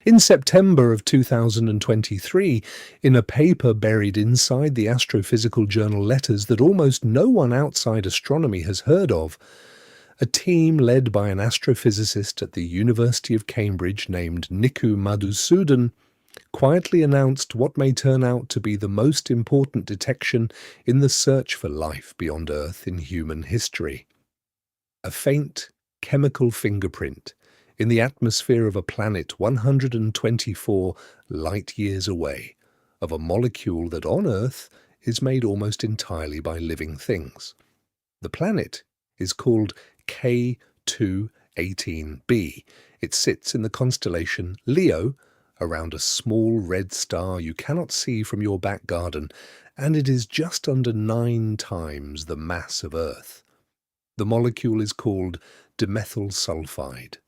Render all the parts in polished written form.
In September of 2023, in a paper buried inside the Astrophysical Journal Letters that almost no one outside astronomy has heard of, a team led by an astrophysicist at the University of Cambridge named Nikku Madhusudhan quietly announced what may turn out to be the most important detection in the search for life beyond Earth in human history. A faint chemical fingerprint in the atmosphere of a planet 124 light-years away, of a molecule that on Earth is made almost entirely by living things. The planet is called K2-18b. It sits in the constellation Leo, around a small red star you cannot see from your back garden, and it is just under 9 times the mass of Earth. The molecule is called dimethyl sulfide.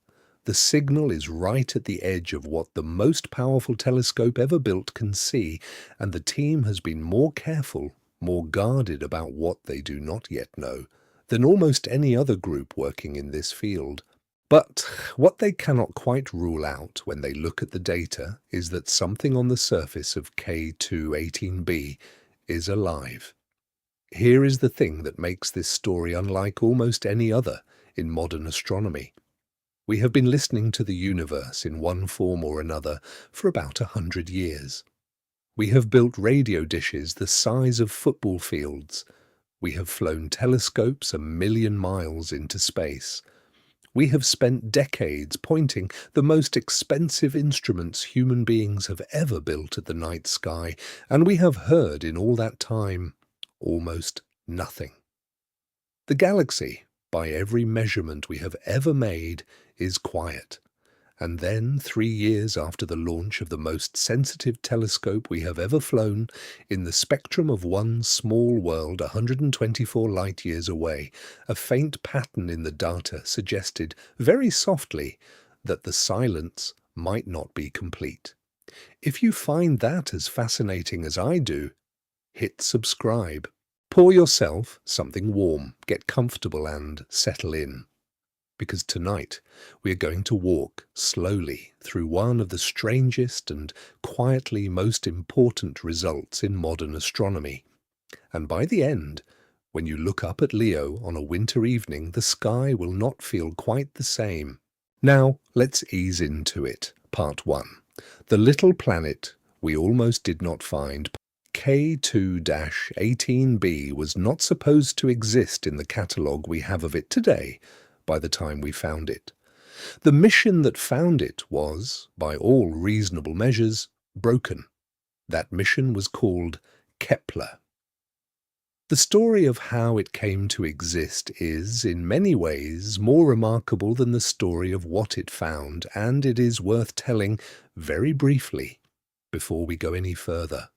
The signal is right at the edge of what the most powerful telescope ever built can see, and the team has been more careful, more guarded about what they do not yet know, than almost any other group working in this field. But what they cannot quite rule out when they look at the data is that something on the surface of K2-18b is alive. Here is the thing that makes this story unlike almost any other in modern astronomy. We have been listening to the universe in one form or another for about 100 years. We have built radio dishes the size of football fields. We have flown telescopes 1,000,000 miles into space. We have spent decades pointing the most expensive instruments human beings have ever built at the night sky, and we have heard in all that time almost nothing. The galaxy, by every measurement we have ever made, is quiet. And then, 3 years after the launch of the most sensitive telescope we have ever flown, in the spectrum of one small world 124 light-years away, a faint pattern in the data suggested, very softly, that the silence might not be complete. If you find that as fascinating as I do, hit subscribe. Pour yourself something warm, get comfortable and settle in. Because tonight we are going to walk slowly through one of the strangest and quietly most important results in modern astronomy. And by the end, when you look up at Leo on a winter evening, the sky will not feel quite the same. Now, let's ease into it. Part 1. The little planet we almost did not find. K2-18b was not supposed to exist in the catalogue we have of it today by the time we found it. The mission that found it was, by all reasonable measures, broken. That mission was called Kepler. The story of how it came to exist is, in many ways, more remarkable than the story of what it found, and it is worth telling very briefly before we go any further.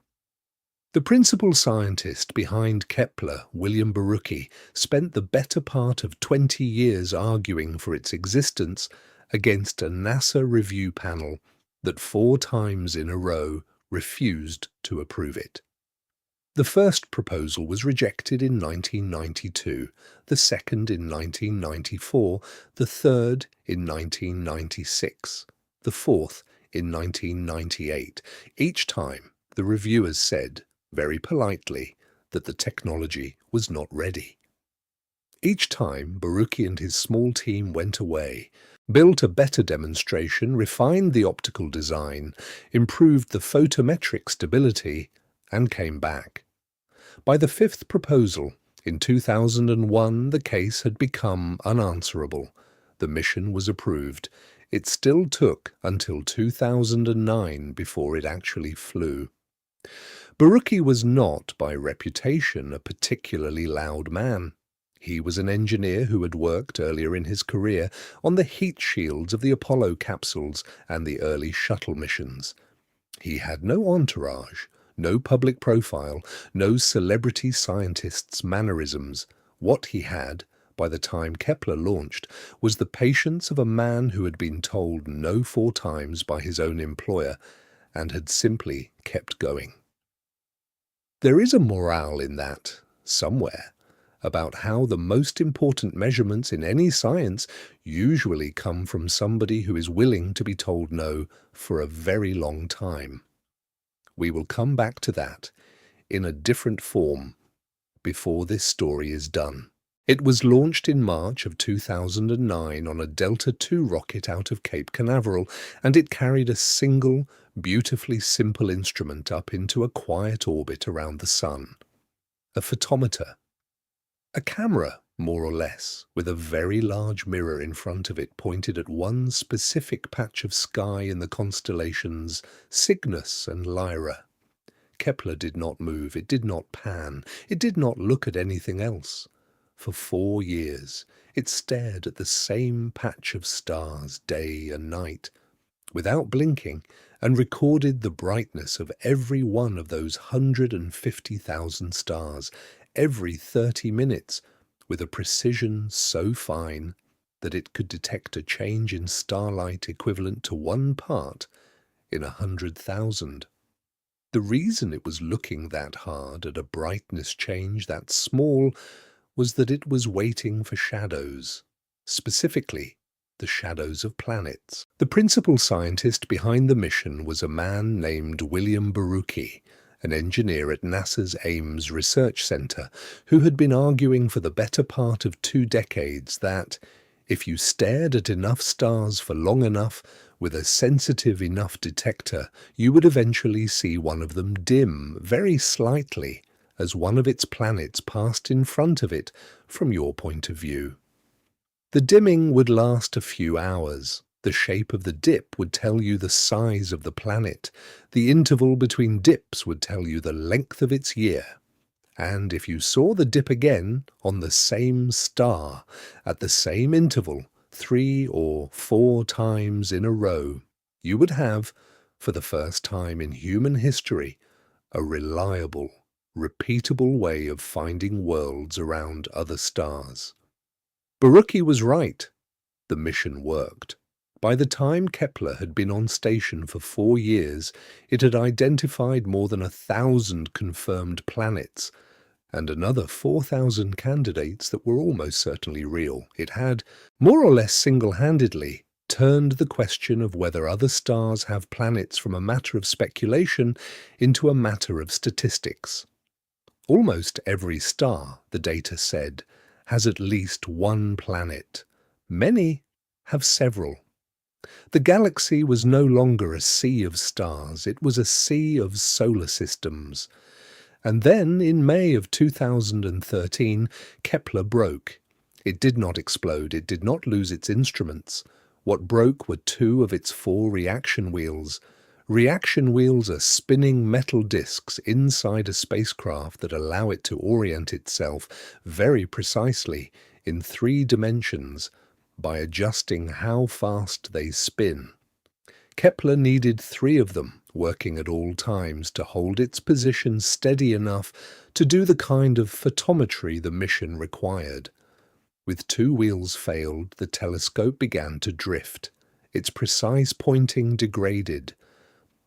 The principal scientist behind Kepler, William Barucki, spent the better part of 20 years arguing for its existence against a NASA review panel that 4 times in a row refused to approve it. The first proposal was rejected in 1992, the second in 1994, the third in 1996, the fourth in 1998. Each time, the reviewers said, very politely, that the technology was not ready. Each time, Barucki and his small team went away, built a better demonstration, refined the optical design, improved the photometric stability, and came back. By the 5th proposal, in 2001, the case had become unanswerable. The mission was approved. It still took until 2009 before it actually flew. Barucki was not, by reputation, a particularly loud man. He was an engineer who had worked earlier in his career on the heat shields of the Apollo capsules and the early shuttle missions. He had no entourage, no public profile, no celebrity scientist's mannerisms. What he had, by the time Kepler launched, was the patience of a man who had been told no 4 times by his own employer and had simply kept going. There is a morale in that, somewhere, about how the most important measurements in any science usually come from somebody who is willing to be told no for a very long time. We will come back to that in a different form before this story is done. It was launched in March of 2009 on a Delta II rocket out of Cape Canaveral, and it carried a single, beautifully simple instrument up into a quiet orbit around the Sun. A photometer. A camera, more or less, with a very large mirror in front of it pointed at one specific patch of sky in the constellations Cygnus and Lyra. Kepler did not move, it did not pan, it did not look at anything else. For 4 years, it stared at the same patch of stars day and night, without blinking, and recorded the brightness of every one of those 150,000 stars every 30 minutes with a precision so fine that it could detect a change in starlight equivalent to 1 part in 100,000. The reason it was looking that hard at a brightness change that small was that it was waiting for shadows, specifically the shadows of planets. The principal scientist behind the mission was a man named William Barucki, an engineer at NASA's Ames Research Center, who had been arguing for the better part of 2 decades that, if you stared at enough stars for long enough with a sensitive enough detector, you would eventually see one of them dim very slightly as one of its planets passed in front of it from your point of view. The dimming would last a few hours. The shape of the dip would tell you the size of the planet. The interval between dips would tell you the length of its year. And if you saw the dip again on the same star at the same interval 3 or 4 times in a row, you would have, for the first time in human history, a reliable, repeatable way of finding worlds around other stars. Barucki was right. The mission worked. By the time Kepler had been on station for 4 years, it had identified more than 1,000 confirmed planets and another 4,000 candidates that were almost certainly real. It had, more or less single-handedly, turned the question of whether other stars have planets from a matter of speculation into a matter of statistics. Almost every star, the data said, has at least one planet. Many have several. The galaxy was no longer a sea of stars, it was a sea of solar systems. And then, in May of 2013, Kepler broke. It did not explode, it did not lose its instruments. What broke were 2 of its 4 reaction wheels. Reaction wheels are spinning metal discs inside a spacecraft that allow it to orient itself very precisely in 3 dimensions by adjusting how fast they spin. Kepler needed 3 of them working at all times to hold its position steady enough to do the kind of photometry the mission required. With 2 wheels failed, the telescope began to drift. Its precise pointing degraded.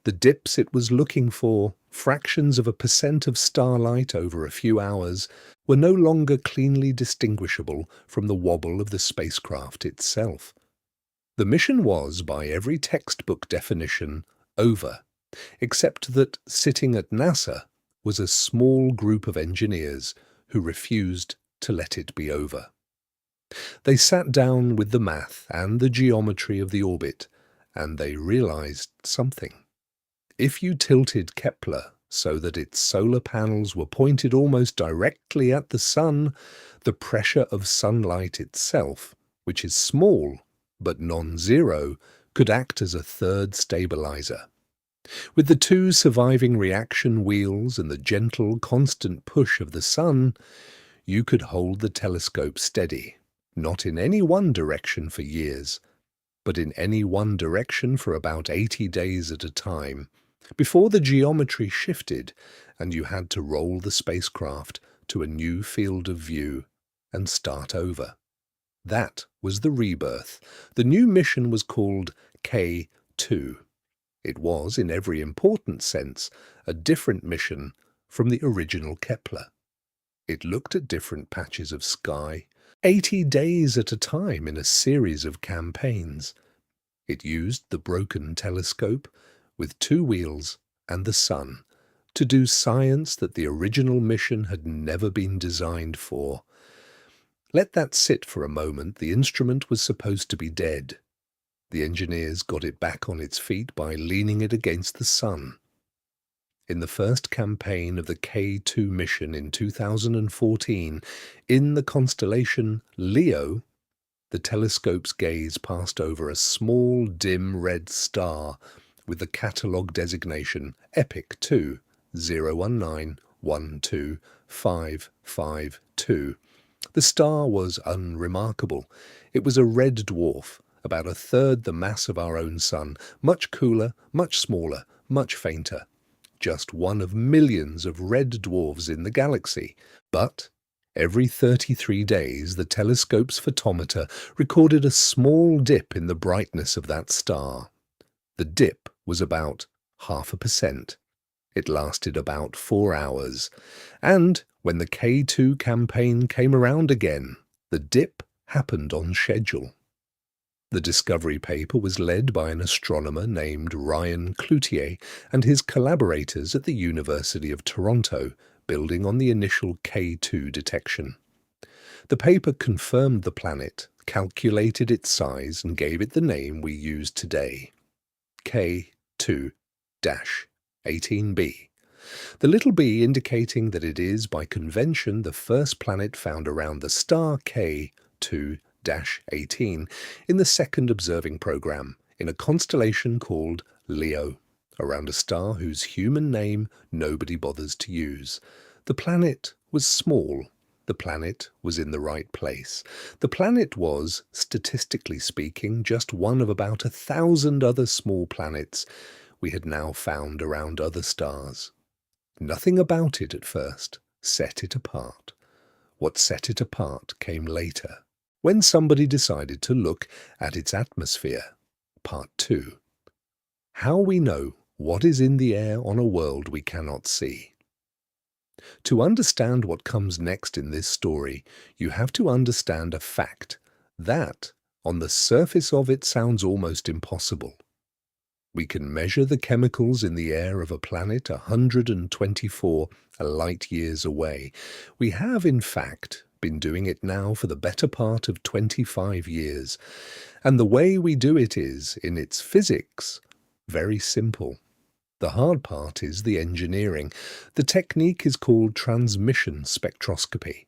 The dips it was looking for, fractions of a percent of starlight over a few hours, were no longer cleanly distinguishable from the wobble of the spacecraft itself. The mission was, by every textbook definition, over, except that sitting at NASA was a small group of engineers who refused to let it be over. They sat down with the math and the geometry of the orbit, and they realized something. If you tilted Kepler so that its solar panels were pointed almost directly at the Sun, the pressure of sunlight itself, which is small but non-zero, could act as a third stabilizer. With the 2 surviving reaction wheels and the gentle, constant push of the Sun, you could hold the telescope steady, not in any one direction for years, but in any one direction for about 80 days at a time, before the geometry shifted and you had to roll the spacecraft to a new field of view and start over. That was the rebirth. The new mission was called K2. It was, in every important sense, a different mission from the original Kepler. It looked at different patches of sky, 80 days at a time in a series of campaigns. It used the broken telescope with 2 wheels and the sun to do science that the original mission had never been designed for. Let that sit for a moment. The instrument was supposed to be dead. The engineers got it back on its feet by leaning it against the sun. In the first campaign of the K2 mission in 2014, in the constellation Leo, the telescope's gaze passed over a small, dim red star with the catalogue designation EPIC 2 019125552. The star was unremarkable. It was a red dwarf, about a third the mass of our own sun, much cooler, much smaller, much fainter. Just one of millions of red dwarfs in the galaxy. But every 33 days, the telescope's photometer recorded a small dip in the brightness of that star. The dip was about 0.5%. It lasted about 4 hours. And when the K2 campaign came around again, the dip happened on schedule. The discovery paper was led by an astronomer named Ryan Cloutier and his collaborators at the University of Toronto, building on the initial K2 detection. The paper confirmed the planet, calculated its size, and gave it the name we use today, K2-18b. The little b indicating that it is, by convention, the first planet found around the star K2-18 in the second observing program in a constellation called Leo, around a star whose human name nobody bothers to use. The planet was small. The planet was in the right place. The planet was, statistically speaking, just one of about 1,000 other small planets we had now found around other stars. Nothing about it at first set it apart. What set it apart came later, when somebody decided to look at its atmosphere. Part 2. How we know what is in the air on a world we cannot see. To understand what comes next in this story, you have to understand a fact that, on the surface of it, sounds almost impossible. We can measure the chemicals in the air of a planet 124 light-years away. We have, in fact, been doing it now for the better part of 25 years. And the way we do it is, in its physics, very simple. The hard part is the engineering. The technique is called transmission spectroscopy.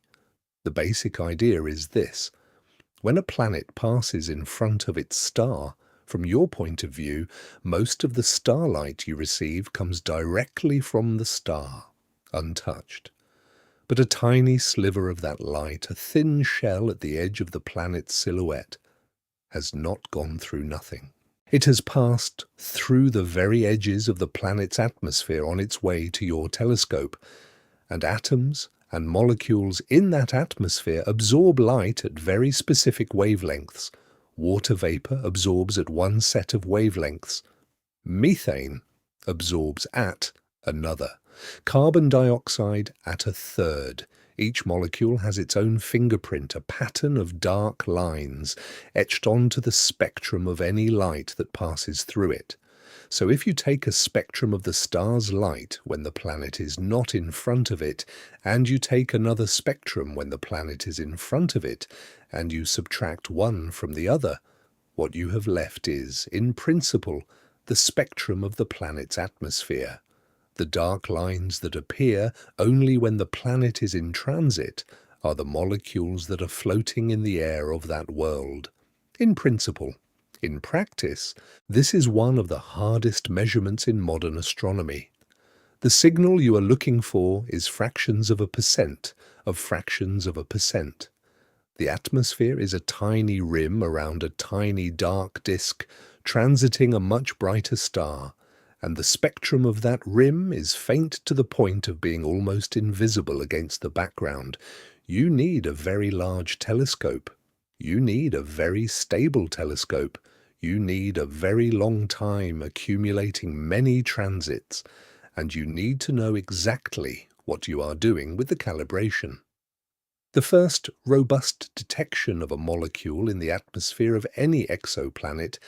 The basic idea is this. When a planet passes in front of its star, from your point of view, most of the starlight you receive comes directly from the star, untouched. But a tiny sliver of that light, a thin shell at the edge of the planet's silhouette, has not gone through nothing. It has passed through the very edges of the planet's atmosphere on its way to your telescope, and atoms and molecules in that atmosphere absorb light at very specific wavelengths. Water vapor absorbs at one set of wavelengths. Methane absorbs at another. Carbon dioxide at a third. Each molecule has its own fingerprint, a pattern of dark lines etched onto the spectrum of any light that passes through it. So if you take a spectrum of the star's light when the planet is not in front of it, and you take another spectrum when the planet is in front of it, and you subtract one from the other, what you have left is, in principle, the spectrum of the planet's atmosphere. The dark lines that appear only when the planet is in transit are the molecules that are floating in the air of that world. In principle. In practice, this is one of the hardest measurements in modern astronomy. The signal you are looking for is fractions of a percent of fractions of a percent. The atmosphere is a tiny rim around a tiny dark disk transiting a much brighter star, and the spectrum of that rim is faint to the point of being almost invisible against the background. You need a very large telescope. You need a very stable telescope. You need a very long time accumulating many transits, and you need to know exactly what you are doing with the calibration. The first robust detection of a molecule in the atmosphere of any exoplanet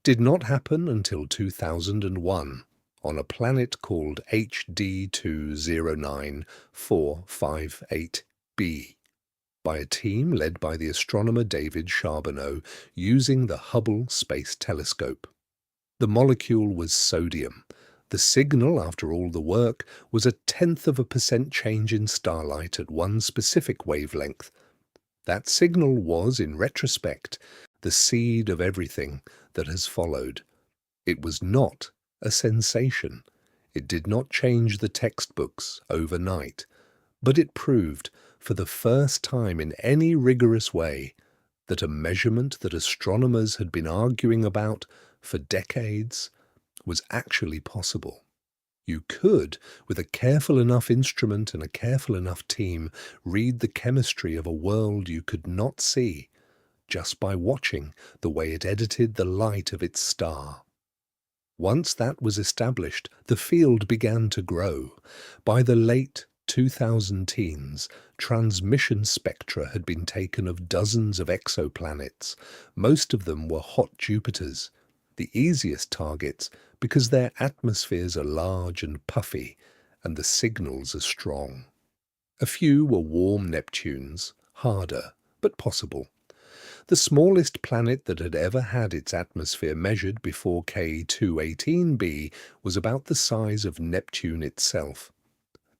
did not happen until 2001 on a planet called HD2-18b by a team led by the astronomer David Charbonneau using the Hubble Space Telescope. The molecule was sodium. The signal, after all the work, was 0.1% change in starlight at one specific wavelength. That signal was, in retrospect, the seed of everything that has followed. It was not a sensation. It did not change the textbooks overnight, but it proved, for the first time in any rigorous way, that a measurement that astronomers had been arguing about for decades was actually possible. You could, with a careful enough instrument and a careful enough team, read the chemistry of a world you could not see just by watching the way it edited the light of its star. Once that was established, the field began to grow. By the late 2000-teens, transmission spectra had been taken of dozens of exoplanets. Most of them were hot Jupiters, the easiest targets because their atmospheres are large and puffy and the signals are strong. A few were warm Neptunes, harder, but possible. The smallest planet that had ever had its atmosphere measured before K2-18b was about the size of Neptune itself.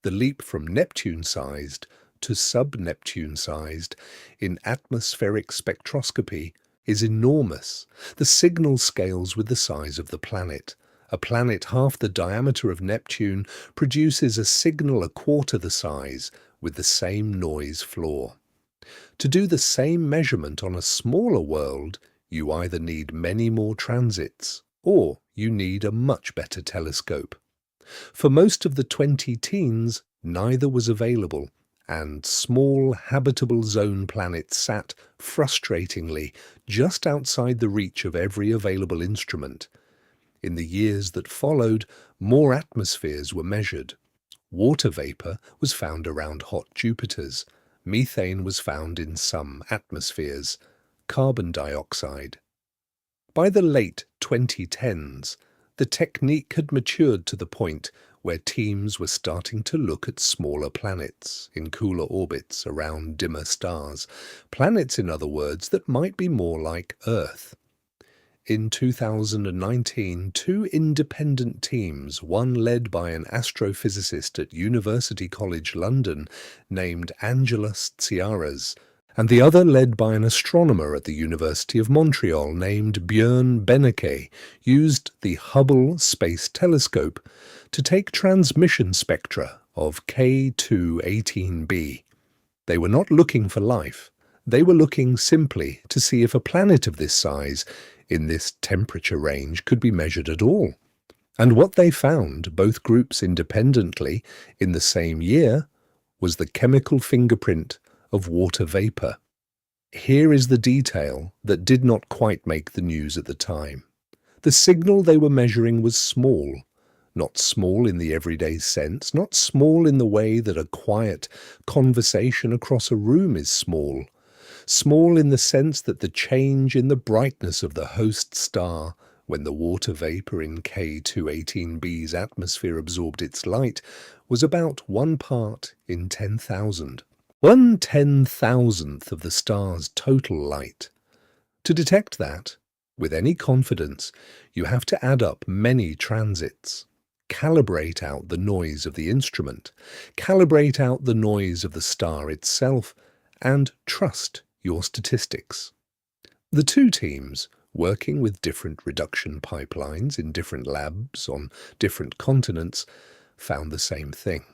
The leap from Neptune-sized to sub-Neptune-sized in atmospheric spectroscopy is enormous. The signal scales with the size of the planet. A planet half the diameter of Neptune produces a signal 1/4 the size with the same noise floor. To do the same measurement on a smaller world, you either need many more transits or you need a much better telescope. For most of the 20-teens, neither was available, and small habitable zone planets sat, frustratingly, just outside the reach of every available instrument. In the years that followed, more atmospheres were measured. Water vapor was found around hot Jupiters. Methane was found in some atmospheres. Carbon dioxide. By the late 2010s, the technique had matured to the point where teams were starting to look at smaller planets in cooler orbits around dimmer stars. Planets, in other words, that might be more like Earth. In 2019, two independent teams, one led by an astrophysicist at University College London named Angelos Tsiaras, and the other led by an astronomer at the University of Montreal named Björn Beneke, used the Hubble Space Telescope to take transmission spectra of K2-18b. They were not looking for life. They were looking simply to see if a planet of this size, in this temperature range, could be measured at all. And what they found, both groups independently, in the same year, was the chemical fingerprint of water vapor. Here is the detail that did not quite make the news at the time. The signal they were measuring was small. Not small in the everyday sense, not small in the way that a quiet conversation across a room is small. Small in the sense that the change in the brightness of the host star when the water vapor in K2-18b's atmosphere absorbed its light was about 1 part in 10,000. 1/10,000th of the star's total light. To detect that, with any confidence, you have to add up many transits, calibrate out the noise of the instrument, calibrate out the noise of the star itself, and trust your statistics. The two teams, working with different reduction pipelines in different labs on different continents, found the same thing.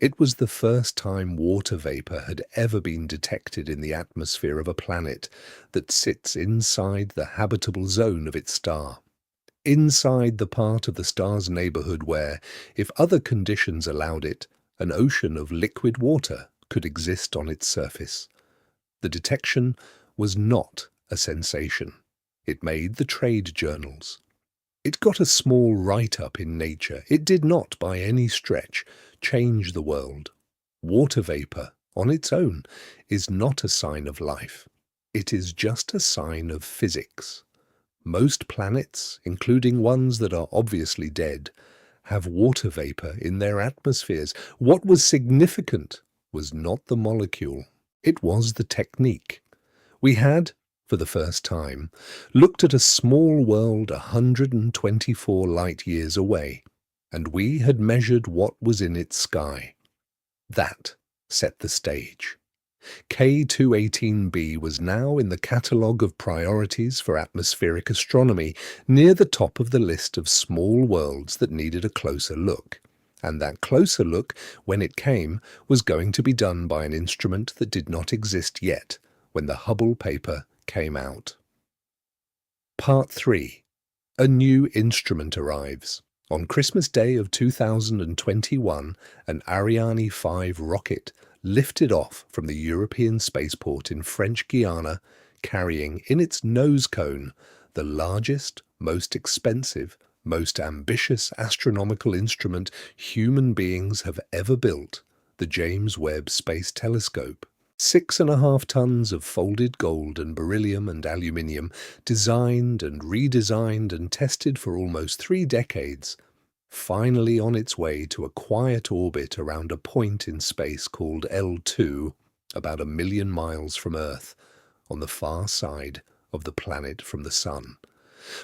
It was the first time water vapor had ever been detected in the atmosphere of a planet that sits inside the habitable zone of its star, inside the part of the star's neighborhood where, if other conditions allowed it, an ocean of liquid water could exist on its surface. The detection was not a sensation. It made the trade journals. It got a small write-up in Nature. It did not, by any stretch, change the world. Water vapor on its own, is not a sign of life. It is just a sign of physics. Most planets, including ones that are obviously dead, have water vapor in their atmospheres. What was significant was not the molecule, it was the technique. We had, for the first time, looked at a small world 124 light-years away, and we had measured what was in its sky. That set the stage. K2-18b was now in the catalogue of priorities for atmospheric astronomy, near the top of the list of small worlds that needed a closer look. And that closer look, when it came, was going to be done by an instrument that did not exist yet when the Hubble paper came out. Part 3. A new instrument arrives. On Christmas Day of 2021, an Ariane 5 rocket lifted off from the European spaceport in French Guiana, carrying in its nose cone the largest, most expensive, most ambitious astronomical instrument human beings have ever built, the James Webb Space Telescope. 6.5 tons of folded gold and beryllium and aluminium, designed and redesigned and tested for almost 3 decades, finally on its way to a quiet orbit around a point in space called L2, about 1 million miles from Earth, on the far side of the planet from the Sun.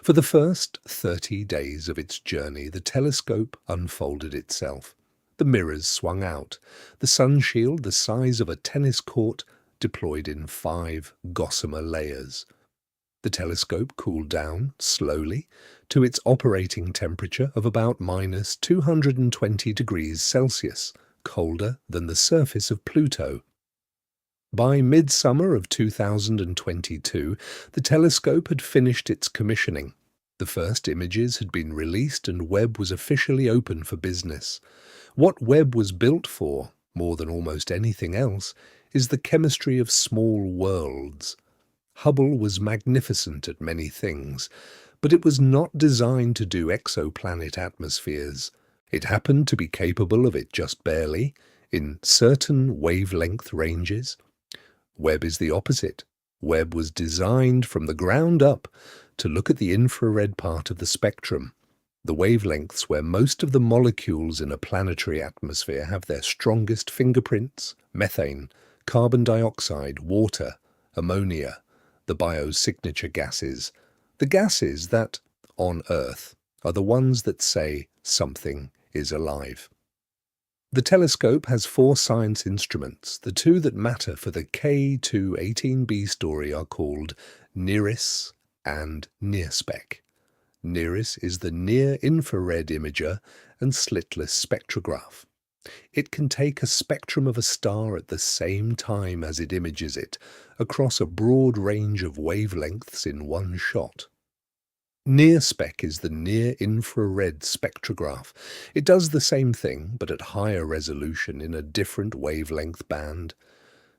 For the first 30 days of its journey, the telescope unfolded itself. The mirrors swung out, the sun shield the size of a tennis court deployed in 5 gossamer layers. The telescope cooled down, slowly, to its operating temperature of about minus 220 degrees Celsius, colder than the surface of Pluto. By midsummer of 2022, the telescope had finished its commissioning. The first images had been released and Webb was officially open for business. What Webb was built for, more than almost anything else, is the chemistry of small worlds. Hubble was magnificent at many things, but it was not designed to do exoplanet atmospheres. It happened to be capable of it just barely, in certain wavelength ranges. Webb is the opposite. Webb was designed from the ground up to look at the infrared part of the spectrum, the wavelengths where most of the molecules in a planetary atmosphere have their strongest fingerprints: methane, carbon dioxide, water, ammonia, the biosignature gases, the gases that, on Earth, are the ones that say something is alive. The telescope has 4 science instruments. The 2 that matter for the K2-18b story are called NIRISS and NIRSPEC. NIRISS is the near-infrared imager and slitless spectrograph. It can take a spectrum of a star at the same time as it images it, across a broad range of wavelengths in one shot. NIRSPEC is the near-infrared spectrograph. It does the same thing, but at higher resolution in a different wavelength band.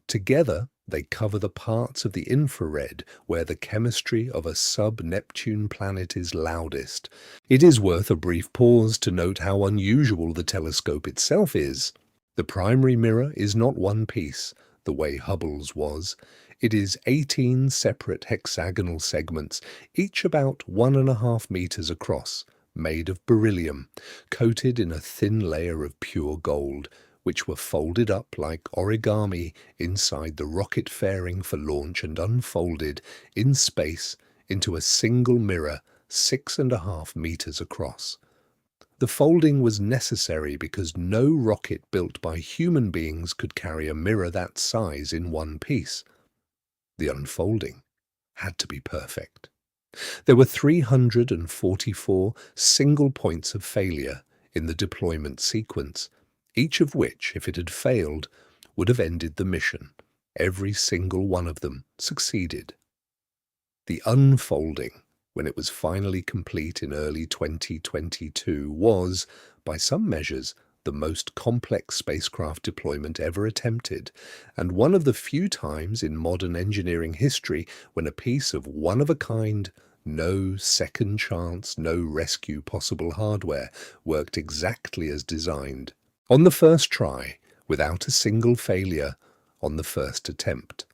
Together, they cover the parts of the infrared where the chemistry of a sub-Neptune planet is loudest. It is worth a brief pause to note how unusual the telescope itself is. The primary mirror is not one piece, the way Hubble's was. It is 18 separate hexagonal segments, each about 1.5 meters across, made of beryllium, coated in a thin layer of pure gold, which were folded up like origami inside the rocket fairing for launch and unfolded in space into a single mirror 6.5 meters across. The folding was necessary because no rocket built by human beings could carry a mirror that size in one piece. The unfolding had to be perfect. There were 344 single points of failure in the deployment sequence, each of which, if it had failed, would have ended the mission. Every single one of them succeeded. The unfolding, when it was finally complete in early 2022, was, by some measures, the most complex spacecraft deployment ever attempted, and one of the few times in modern engineering history when a piece of one-of-a-kind, no second chance, no rescue possible hardware worked exactly as designed. On the first try, without a single failure, on the first attempt.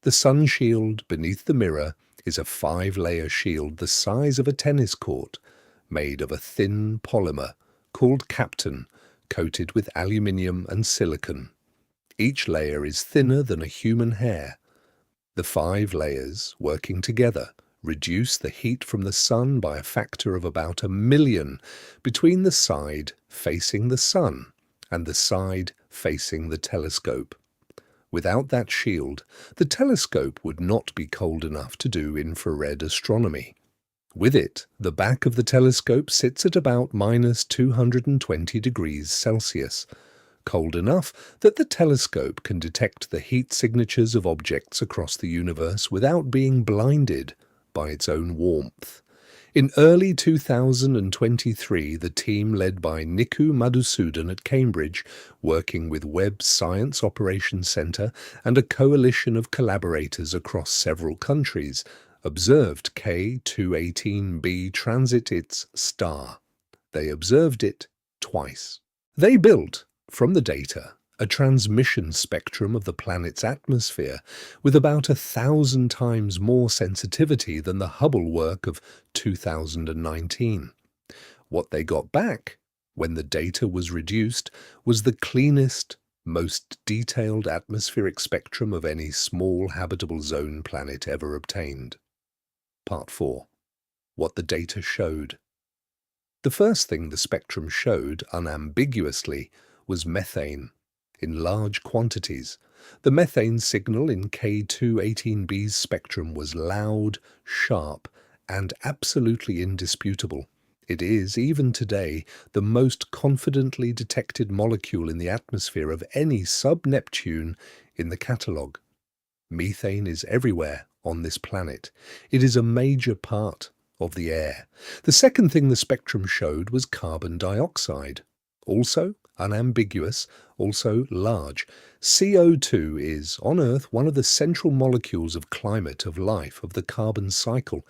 The sun shield beneath the mirror is a 5-layer shield the size of a tennis court, made of a thin polymer called Kapton, coated with aluminium and silicon. Each layer is thinner than a human hair. The 5 layers, working together, reduce the heat from the sun by a factor of about 1,000,000 between the side facing the sun and the side facing the telescope. Without that shield, the telescope would not be cold enough to do infrared astronomy. With it, the back of the telescope sits at about -220 degrees Celsius, cold enough that the telescope can detect the heat signatures of objects across the universe without being blinded by its own warmth. In early 2023, the team led by Nikku Madhusudhan at Cambridge, working with Webb's Science Operations Centre and a coalition of collaborators across several countries, observed K2-18b transit its star. They observed it twice. They built, from the data, a transmission spectrum of the planet's atmosphere with about 1,000 times more sensitivity than the Hubble work of 2019. What they got back, when the data was reduced, was the cleanest, most detailed atmospheric spectrum of any small habitable zone planet ever obtained. Part 4. What the data showed. The first thing the spectrum showed, unambiguously, was methane. In large quantities. The methane signal in K2-18b's spectrum was loud, sharp, and absolutely indisputable. It is, even today, the most confidently detected molecule in the atmosphere of any sub-Neptune in the catalogue. Methane is everywhere on this planet. It is a major part of the air. The second thing the spectrum showed was carbon dioxide. Also unambiguous, also large. CO2 is, on Earth, one of the central molecules of climate, of life, of the carbon cycle.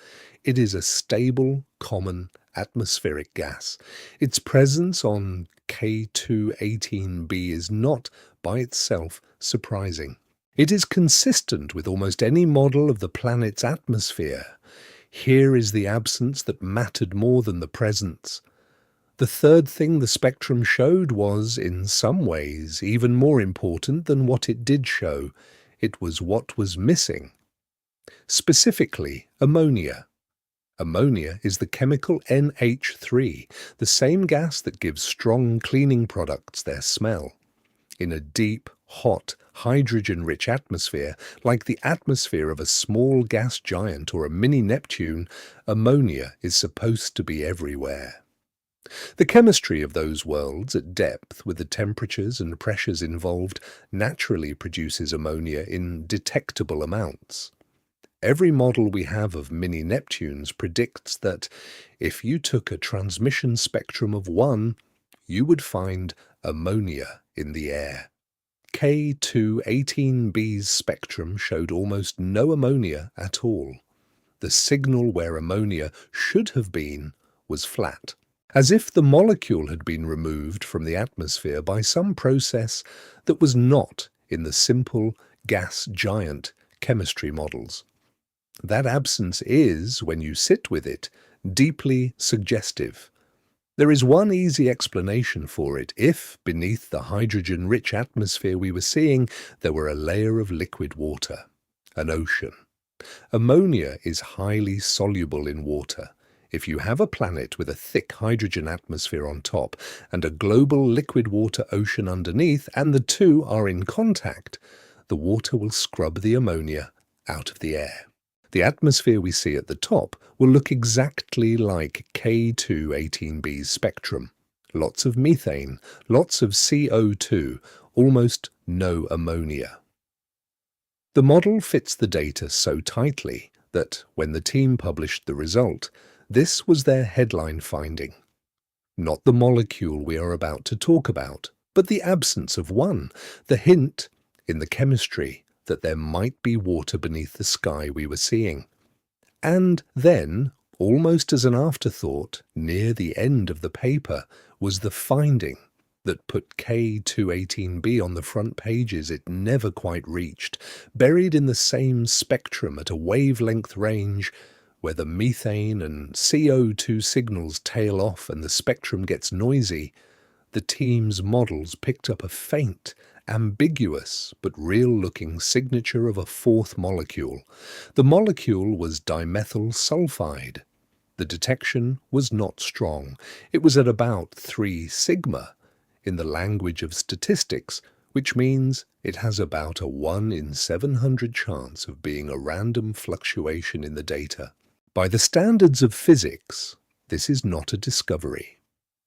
It is a stable, common, atmospheric gas. Its presence on K2-18b is not, by itself, surprising. It is consistent with almost any model of the planet's atmosphere. Here is the absence that mattered more than the presence. The third thing the spectrum showed was, in some ways, even more important than what it did show. It was what was missing. Specifically, ammonia. Ammonia is the chemical NH3, the same gas that gives strong cleaning products their smell. In a deep, hot, hydrogen-rich atmosphere, like the atmosphere of a small gas giant or a mini Neptune, ammonia is supposed to be everywhere. The chemistry of those worlds at depth, with the temperatures and pressures involved, naturally produces ammonia in detectable amounts. Every model we have of mini-Neptunes predicts that if you took a transmission spectrum of 1, you would find ammonia in the air. K2-18b's spectrum showed almost no ammonia at all. The signal where ammonia should have been was flat, as if the molecule had been removed from the atmosphere by some process that was not in the simple gas giant chemistry models. That absence is, when you sit with it, deeply suggestive. There is one easy explanation for it. If, beneath the hydrogen-rich atmosphere we were seeing, there were a layer of liquid water, an ocean. Ammonia is highly soluble in water. If you have a planet with a thick hydrogen atmosphere on top and a global liquid water ocean underneath, and the two are in contact, the water will scrub the ammonia out of the air. The atmosphere we see at the top will look exactly like K2-18b's spectrum. Lots of methane, lots of CO2, almost no ammonia. The model fits the data so tightly that, when the team published the result, this was their headline finding. Not the molecule we are about to talk about, but the absence of one, the hint in the chemistry that there might be water beneath the sky we were seeing. And then, almost as an afterthought, near the end of the paper, was the finding that put K2-18b on the front pages it never quite reached, buried in the same spectrum at a wavelength range where the methane and CO2 signals tail off and the spectrum gets noisy. The team's models picked up a faint, ambiguous but real-looking signature of a fourth molecule. The molecule was dimethyl sulfide. The detection was not strong. It was at about 3 sigma, in the language of statistics, which means it has about a 1 in 700 chance of being a random fluctuation in the data. By the standards of physics, this is not a discovery.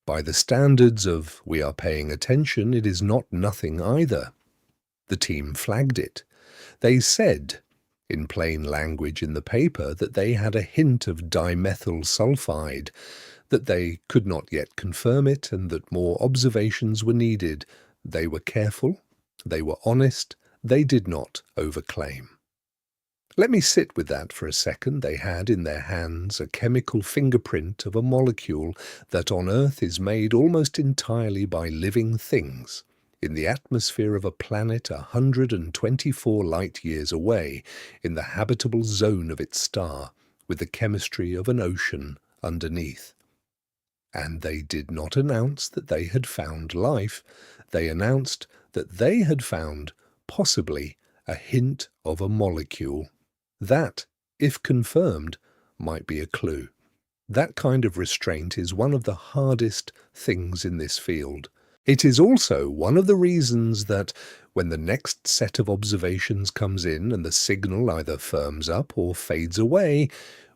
By the standards of we are paying attention, it is not nothing either. The team flagged it. They said, in plain language in the paper, that they had a hint of dimethyl sulfide, that they could not yet confirm it and that more observations were needed. They were careful, they were honest, they did not overclaim. Let me sit with that for a second. They had in their hands a chemical fingerprint of a molecule that on Earth is made almost entirely by living things, in the atmosphere of a planet 124 light-years away, in the habitable zone of its star, with the chemistry of an ocean underneath. And they did not announce that they had found life. They announced that they had found, possibly, a hint of a molecule. That, if confirmed, might be a clue. That kind of restraint is one of the hardest things in this field. It is also one of the reasons that, when the next set of observations comes in and the signal either firms up or fades away,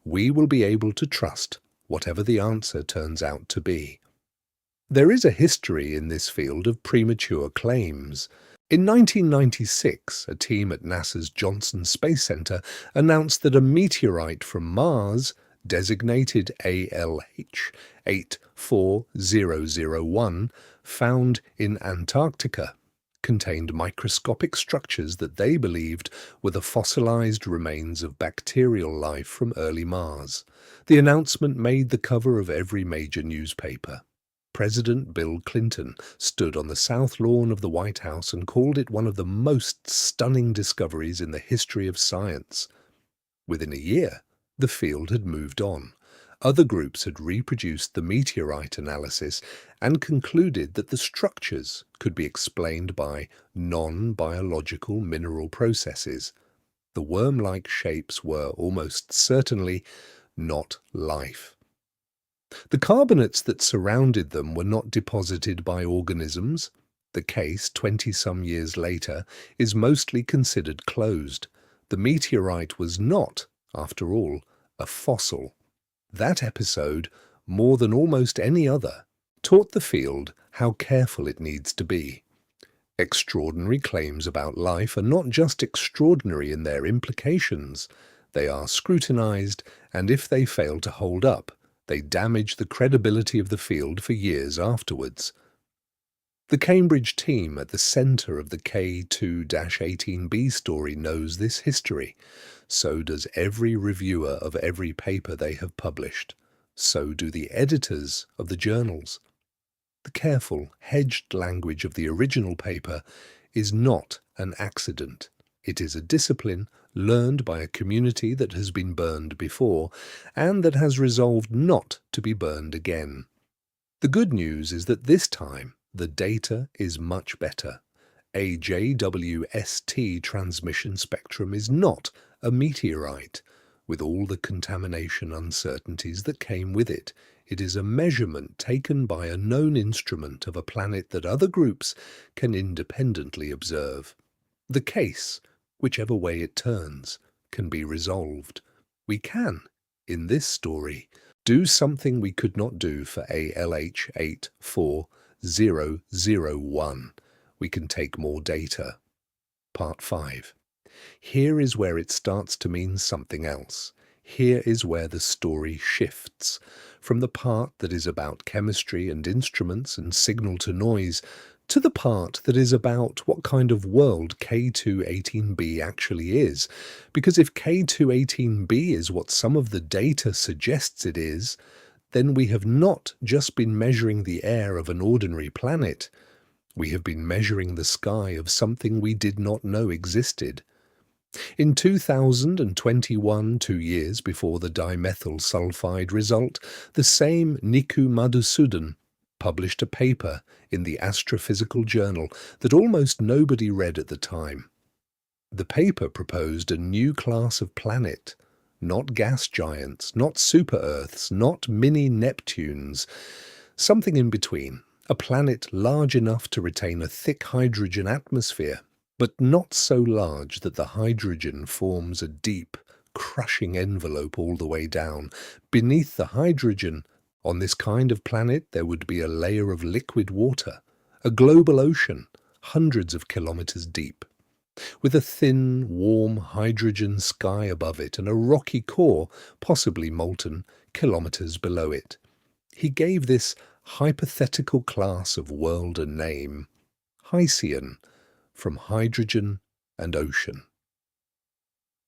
we will be able to trust whatever the answer turns out to be. There is a history in this field of premature claims. In 1996, a team at NASA's Johnson Space Center announced that a meteorite from Mars, designated ALH 84001, found in Antarctica, contained microscopic structures that they believed were the fossilized remains of bacterial life from early Mars. The announcement made the cover of every major newspaper. President Bill Clinton stood on the south lawn of the White House and called it one of the most stunning discoveries in the history of science. Within a year, the field had moved on. Other groups had reproduced the meteorite analysis and concluded that the structures could be explained by non-biological mineral processes. The worm-like shapes were almost certainly not life. The carbonates that surrounded them were not deposited by organisms. The case, 20-some years later, is mostly considered closed. The meteorite was not, after all, a fossil. That episode, more than almost any other, taught the field how careful it needs to be. Extraordinary claims about life are not just extraordinary in their implications. They are scrutinized, and if they fail to hold up, they damage the credibility of the field for years afterwards. The Cambridge team at the centre of the K2-18b story knows this history. So does every reviewer of every paper they have published. So do the editors of the journals. The careful, hedged language of the original paper is not an accident. It is a discipline learned by a community that has been burned before and that has resolved not to be burned again. The good news is that this time the data is much better. A JWST transmission spectrum is not a meteorite, with all the contamination uncertainties that came with it. It is a measurement taken by a known instrument of a planet that other groups can independently observe. The case, whichever way it turns, can be resolved. We can, in this story, do something we could not do for ALH 84001. We can take more data. Part 5. Here is where it starts to mean something else. Here is where the story shifts, from the part that is about chemistry and instruments and signal to noise, to the part that is about what kind of world K2-18b actually is. Because if K2-18b is what some of the data suggests it is, then we have not just been measuring the air of an ordinary planet. We have been measuring the sky of something we did not know existed. In 2021, 2 years before the dimethyl sulfide result, the same Nikku Madhusudhan published a paper in the Astrophysical Journal that almost nobody read at the time. The paper proposed a new class of planet, not gas giants, not super-Earths, not mini-Neptunes, something in between, a planet large enough to retain a thick hydrogen atmosphere, but not so large that the hydrogen forms a deep, crushing envelope all the way down. Beneath the hydrogen, on this kind of planet, there would be a layer of liquid water, a global ocean, hundreds of kilometers deep, with a thin, warm hydrogen sky above it and a rocky core, possibly molten, kilometers below it. He gave this hypothetical class of world a name, Hycean, from hydrogen and ocean.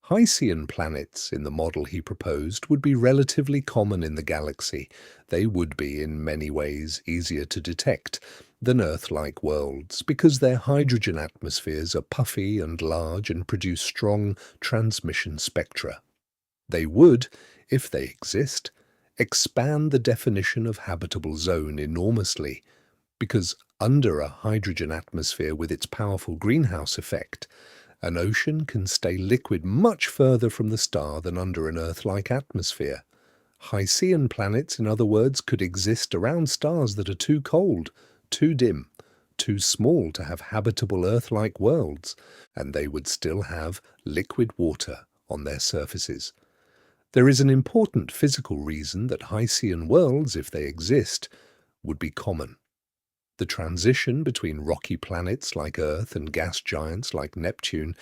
Hycean planets, in the model he proposed, would be relatively common in the galaxy. They would be, in many ways, easier to detect than Earth-like worlds, because their hydrogen atmospheres are puffy and large and produce strong transmission spectra. They would, if they exist, expand the definition of habitable zone enormously, because under a hydrogen atmosphere with its powerful greenhouse effect, an ocean can stay liquid much further from the star than under an Earth-like atmosphere. Hycean planets, in other words, could exist around stars that are too cold, too dim, too small to have habitable Earth-like worlds, and they would still have liquid water on their surfaces. There is an important physical reason that Hycean worlds, if they exist, would be common. The transition between rocky planets like Earth and gas giants like Neptune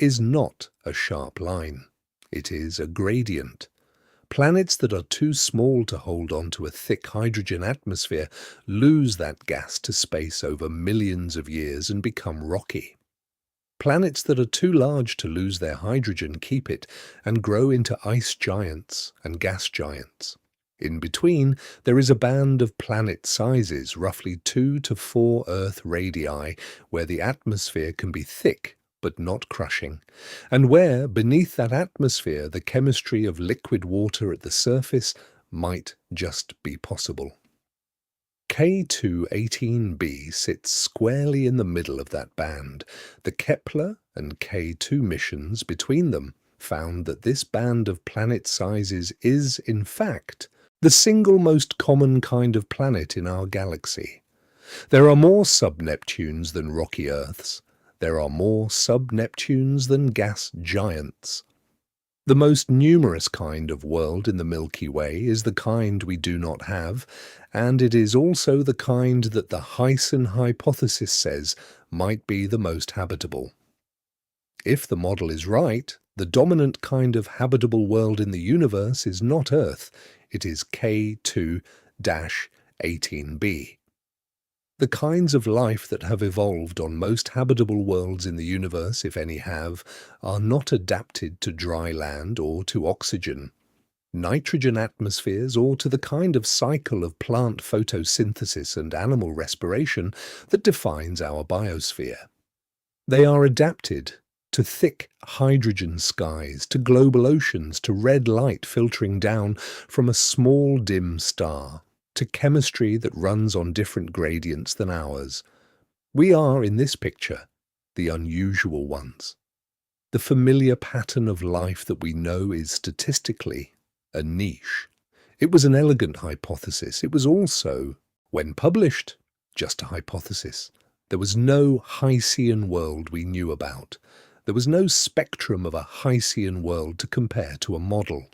is not a sharp line. It is a gradient. Planets that are too small to hold on to a thick hydrogen atmosphere lose that gas to space over millions of years and become rocky. Planets that are too large to lose their hydrogen keep it and grow into ice giants and gas giants. In between, there is a band of planet sizes, roughly 2 to 4 Earth radii, where the atmosphere can be thick but not crushing, and where, beneath that atmosphere, the chemistry of liquid water at the surface might just be possible. K2-18b sits squarely in the middle of that band. The Kepler and K2 missions between them found that this band of planet sizes is, in fact, the single most common kind of planet in our galaxy. There are more sub-Neptunes than rocky Earths. There are more sub-Neptunes than gas giants. The most numerous kind of world in the Milky Way is the kind we do not have, and it is also the kind that the Hycean hypothesis says might be the most habitable. If the model is right, the dominant kind of habitable world in the universe is not Earth, it is K2-18b. The kinds of life that have evolved on most habitable worlds in the universe, if any have, are not adapted to dry land or to oxygen, nitrogen atmospheres, or to the kind of cycle of plant photosynthesis and animal respiration that defines our biosphere. They are adapted to thick hydrogen skies, to global oceans, to red light filtering down from a small dim star, to chemistry that runs on different gradients than ours. We are, in this picture, the unusual ones. The familiar pattern of life that we know is statistically a niche. It was an elegant hypothesis. It was also, when published, just a hypothesis. There was no Hycean world we knew about. There was no spectrum of a Hycean world to compare to a model.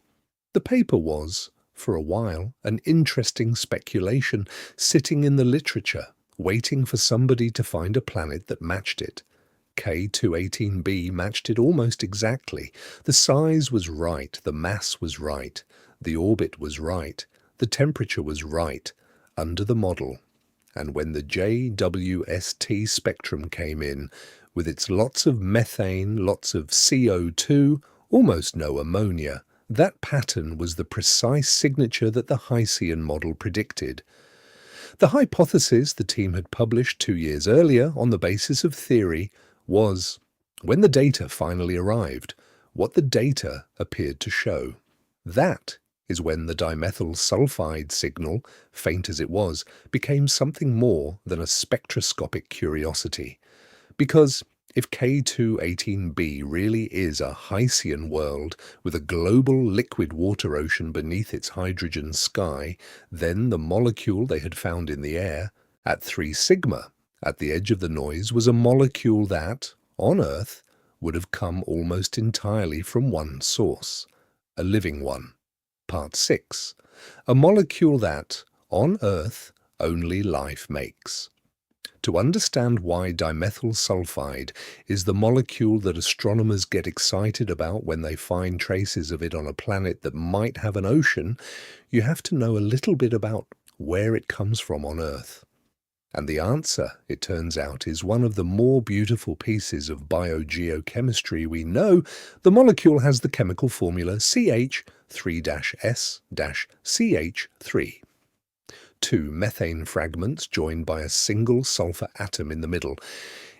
The paper was, for a while, an interesting speculation sitting in the literature, waiting for somebody to find a planet that matched it. K2-18b matched it almost exactly. The size was right, the mass was right, the orbit was right, the temperature was right, under the model. And when the JWST spectrum came in, with its lots of methane, lots of CO2, almost no ammonia, That pattern was the precise signature that the Heysian model predicted. The hypothesis the team had published 2 years earlier on the basis of theory was, when the data finally arrived, what the data appeared to show. That is when the dimethyl sulfide signal, faint as it was, became something more than a spectroscopic curiosity. Because if K2-18b really is a Heysian world with a global liquid water ocean beneath its hydrogen sky, then the molecule they had found in the air, at 3 sigma, at the edge of the noise, was a molecule that, on Earth, would have come almost entirely from one source, a living one. Part 6. A molecule that, on Earth, only life makes. To understand why dimethyl sulfide is the molecule that astronomers get excited about when they find traces of it on a planet that might have an ocean, you have to know a little bit about where it comes from on Earth. And the answer, it turns out, is one of the more beautiful pieces of biogeochemistry we know. The molecule has the chemical formula CH3-S-CH3. 2 methane fragments joined by a single sulfur atom in the middle.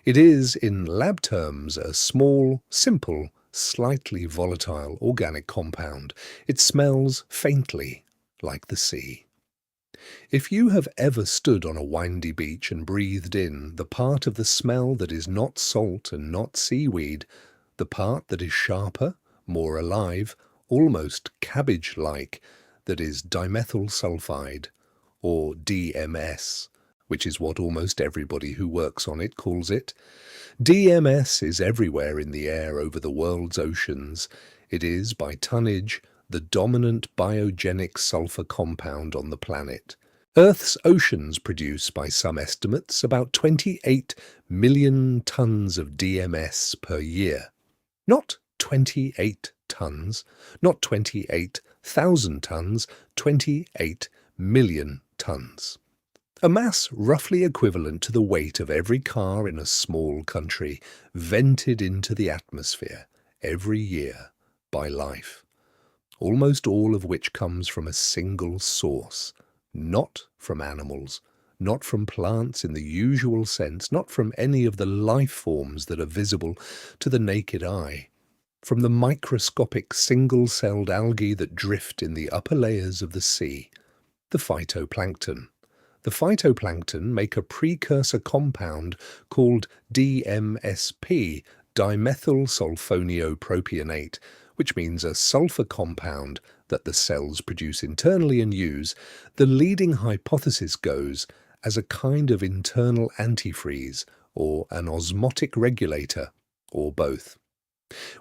It is, in lab terms, a small, simple, slightly volatile organic compound. It smells faintly like the sea. If you have ever stood on a windy beach and breathed in the part of the smell that is not salt and not seaweed, the part that is sharper, more alive, almost cabbage-like, that is dimethyl sulfide, or DMS, which is what almost everybody who works on it calls it. DMS is everywhere in the air over the world's oceans. It is, by tonnage, the dominant biogenic sulfur compound on the planet. Earth's oceans produce, by some estimates, about 28 million tons of DMS per year. Not 28 tons, not 28,000 tons, 28 million tons. A mass roughly equivalent to the weight of every car in a small country, vented into the atmosphere every year by life, almost all of which comes from a single source, not from animals, not from plants in the usual sense, not from any of the life forms that are visible to the naked eye, from the microscopic single-celled algae that drift in the upper layers of the sea, the phytoplankton. The phytoplankton make a precursor compound called DMSP, dimethyl sulfoniopropanate, which means a sulfur compound that the cells produce internally and use. The leading hypothesis goes as a kind of internal antifreeze, or an osmotic regulator, or both.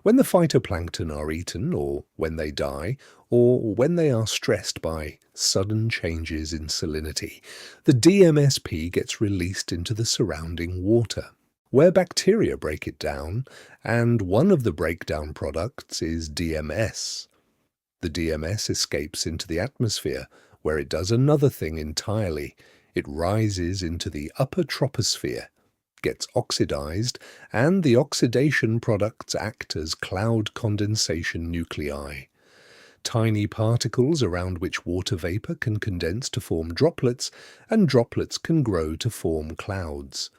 When the phytoplankton are eaten, or when they die, or when they are stressed by sudden changes in salinity, the DMSP gets released into the surrounding water, where bacteria break it down, and one of the breakdown products is DMS. The DMS escapes into the atmosphere, where it does another thing entirely. It rises into the upper troposphere, gets oxidized, and the oxidation products act as cloud condensation nuclei, tiny particles around which water vapor can condense to form droplets, and droplets can grow to form clouds.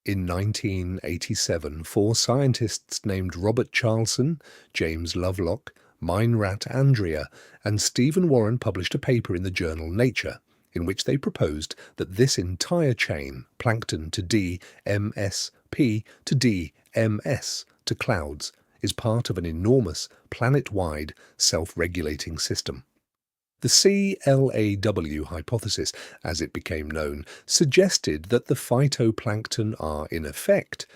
In 1987, 4 scientists named Robert Charlson, James Lovelock, Meinrad Andrea, and Stephen Warren published a paper in the journal Nature, in which they proposed that this entire chain, plankton to DMSP to DMS to clouds, is part of an enormous planet-wide self-regulating system. The CLAW hypothesis, as it became known, suggested that the phytoplankton are, in effect,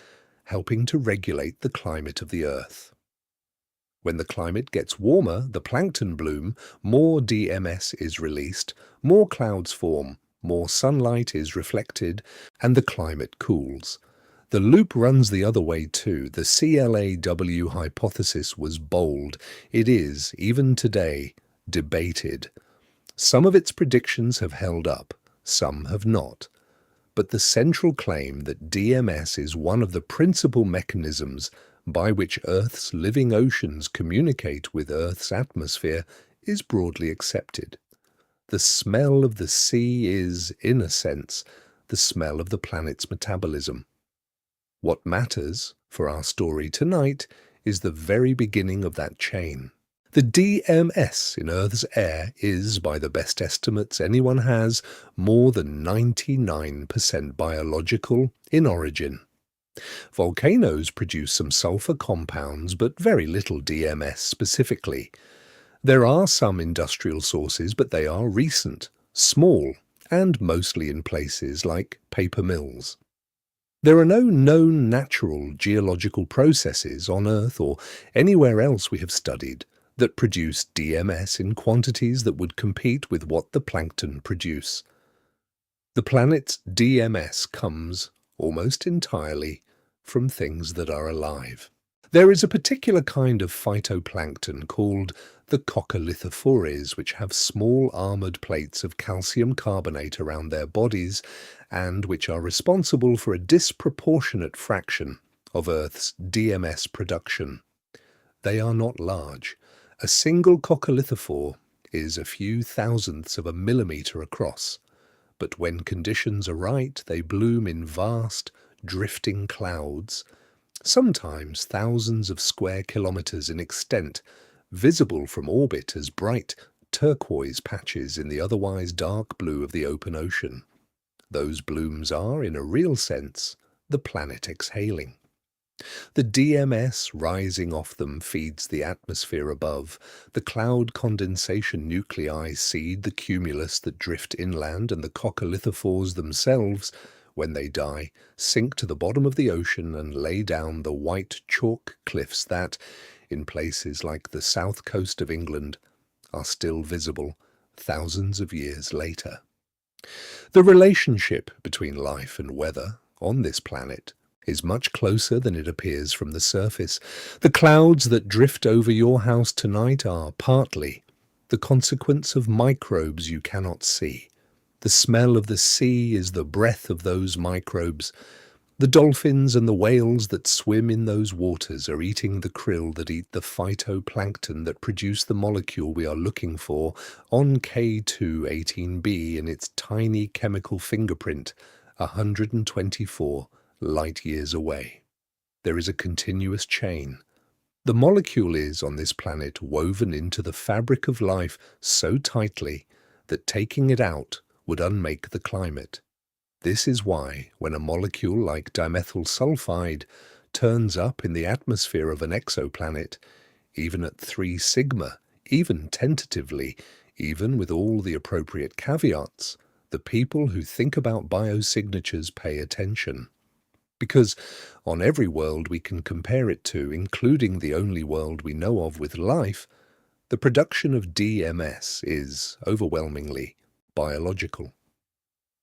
helping to regulate the climate of the Earth. When the climate gets warmer, the plankton bloom, more DMS is released, more clouds form, more sunlight is reflected, and the climate cools. The loop runs the other way too. The CLAW hypothesis was bold. It is, even today, debated. Some of its predictions have held up, some have not. But the central claim that DMS is one of the principal mechanisms by which Earth's living oceans communicate with Earth's atmosphere, is broadly accepted. The smell of the sea is, in a sense, the smell of the planet's metabolism. What matters, for our story tonight, is the very beginning of that chain. The DMS in Earth's air is, by the best estimates anyone has, more than 99% biological in origin. Volcanoes produce some sulfur compounds, but very little DMS specifically. There are some industrial sources, but they are recent, small, and mostly in places like paper mills. There are no known natural geological processes on Earth or anywhere else we have studied that produce DMS in quantities that would compete with what the plankton produce. The planet's DMS comes, almost entirely, from things that are alive. There is a particular kind of phytoplankton called the coccolithophores, which have small armoured plates of calcium carbonate around their bodies and which are responsible for a disproportionate fraction of Earth's DMS production. They are not large. A single coccolithophore is a few thousandths of a millimetre across, but when conditions are right, they bloom in vast, drifting clouds, sometimes thousands of square kilometres in extent, visible from orbit as bright turquoise patches in the otherwise dark blue of the open ocean. Those blooms are, in a real sense, the planet exhaling. The DMS rising off them feeds the atmosphere above. The cloud condensation nuclei seed the cumulus that drift inland, and the coccolithophores themselves, when they die, sink to the bottom of the ocean and lay down the white chalk cliffs that, in places like the south coast of England, are still visible thousands of years later. The relationship between life and weather on this planet is much closer than it appears from the surface. The clouds that drift over your house tonight are partly the consequence of microbes you cannot see. The smell of the sea is the breath of those microbes. The dolphins and the whales that swim in those waters are eating the krill that eat the phytoplankton that produce the molecule we are looking for on K2-18b in its tiny chemical fingerprint, 124 light-years away. There is a continuous chain. The molecule is, on this planet, woven into the fabric of life so tightly that taking it out would unmake the climate. This is why, when a molecule like dimethyl sulfide turns up in the atmosphere of an exoplanet, even at 3 sigma, even tentatively, even with all the appropriate caveats, the people who think about biosignatures pay attention. Because on every world we can compare it to, including the only world we know of with life, the production of DMS is, overwhelmingly, biological.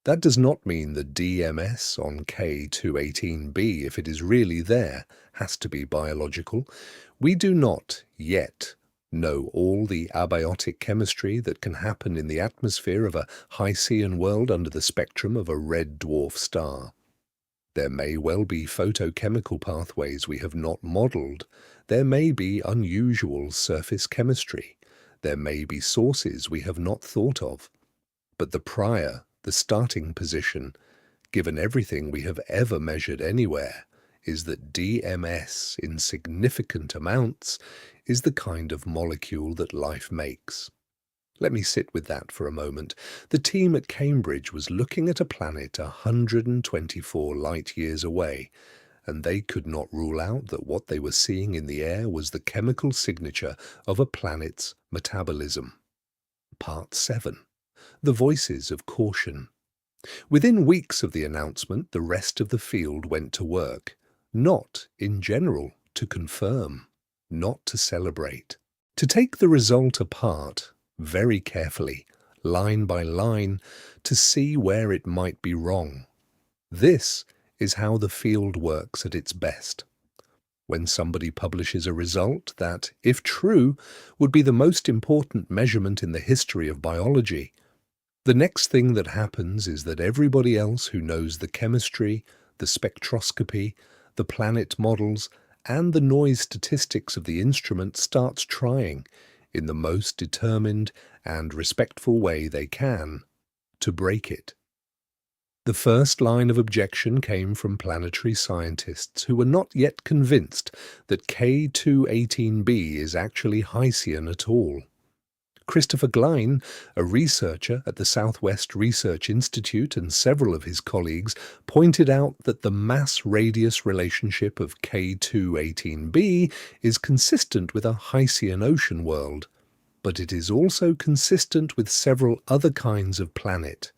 That does not mean that DMS on K2-18b, if it is really there, has to be biological. We do not, yet, know all the abiotic chemistry that can happen in the atmosphere of a Hycean world under the spectrum of a red dwarf star. There may well be photochemical pathways we have not modelled. There may be unusual surface chemistry. There may be sources we have not thought of. But the starting position, given everything we have ever measured anywhere, is that DMS in significant amounts is the kind of molecule that life makes. Let me sit with that for a moment. The team at Cambridge was looking at a planet 124 light-years away, and they could not rule out that what they were seeing in the air was the chemical signature of a planet's metabolism. Part 7. The Voices of Caution. Within weeks of the announcement, the rest of the field went to work, not, in general, to confirm, not to celebrate, to take the result apart very carefully, line by line, to see where it might be wrong. This is how the field works at its best. When somebody publishes a result that, if true, would be the most important measurement in the history of biology, the next thing that happens is that everybody else who knows the chemistry, the spectroscopy, the planet models, and the noise statistics of the instrument starts trying, in the most determined and respectful way they can, to break it. The first line of objection came from planetary scientists who were not yet convinced that K2-18b is actually Hycean at all. Christopher Glein, a researcher at the Southwest Research Institute, and several of his colleagues pointed out that the mass-radius relationship of K2-18b is consistent with a Hycean ocean world, but it is also consistent with several other kinds of planet.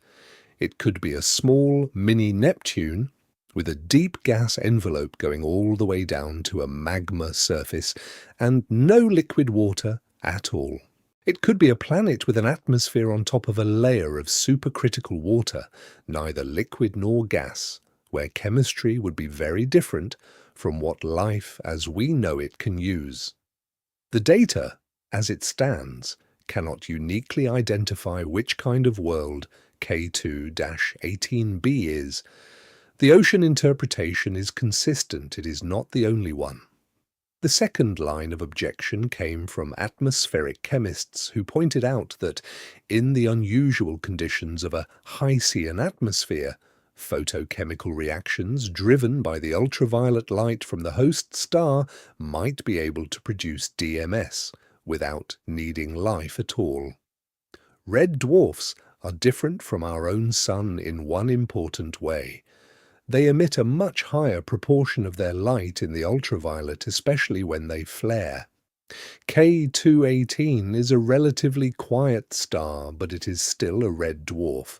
It could be a small mini-Neptune with a deep gas envelope going all the way down to a magma surface and no liquid water at all. It could be a planet with an atmosphere on top of a layer of supercritical water, neither liquid nor gas, where chemistry would be very different from what life as we know it can use. The data, as it stands, cannot uniquely identify which kind of world K2-18b is. The ocean interpretation is consistent, it is not the only one. The second line of objection came from atmospheric chemists who pointed out that, in the unusual conditions of a Hycean atmosphere, photochemical reactions driven by the ultraviolet light from the host star might be able to produce DMS without needing life at all. Red dwarfs are different from our own Sun in one important way. They emit a much higher proportion of their light in the ultraviolet, especially when they flare. K2-18 is a relatively quiet star, but it is still a red dwarf.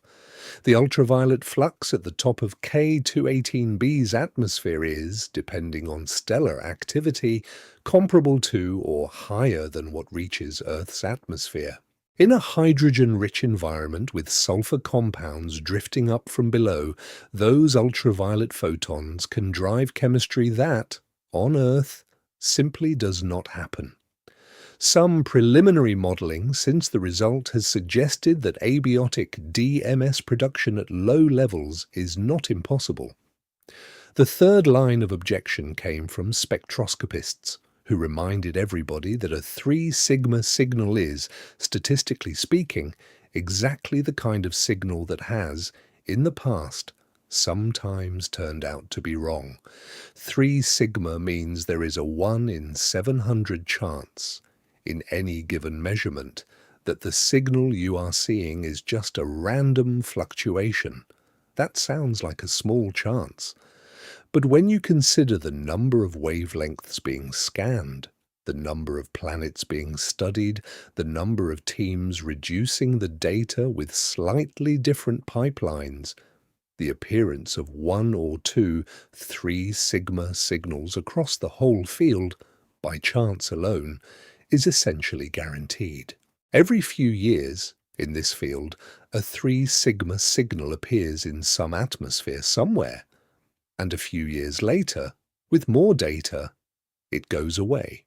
The ultraviolet flux at the top of K2-18b's atmosphere is, depending on stellar activity, comparable to or higher than what reaches Earth's atmosphere. In a hydrogen-rich environment with sulfur compounds drifting up from below, those ultraviolet photons can drive chemistry that, on Earth, simply does not happen. Some preliminary modelling since the result has suggested that abiotic DMS production at low levels is not impossible. The third line of objection came from spectroscopists, who reminded everybody that a 3 sigma signal is, statistically speaking, exactly the kind of signal that has, in the past, sometimes turned out to be wrong. 3 sigma means there is a 1 in 700 chance, in any given measurement, that the signal you are seeing is just a random fluctuation. That sounds like a small chance. But when you consider the number of wavelengths being scanned, the number of planets being studied, the number of teams reducing the data with slightly different pipelines, the appearance of 1 or 2 3 sigma signals across the whole field, by chance alone, is essentially guaranteed. Every few years, in this field, a 3 sigma signal appears in some atmosphere somewhere, and a few years later, with more data, it goes away.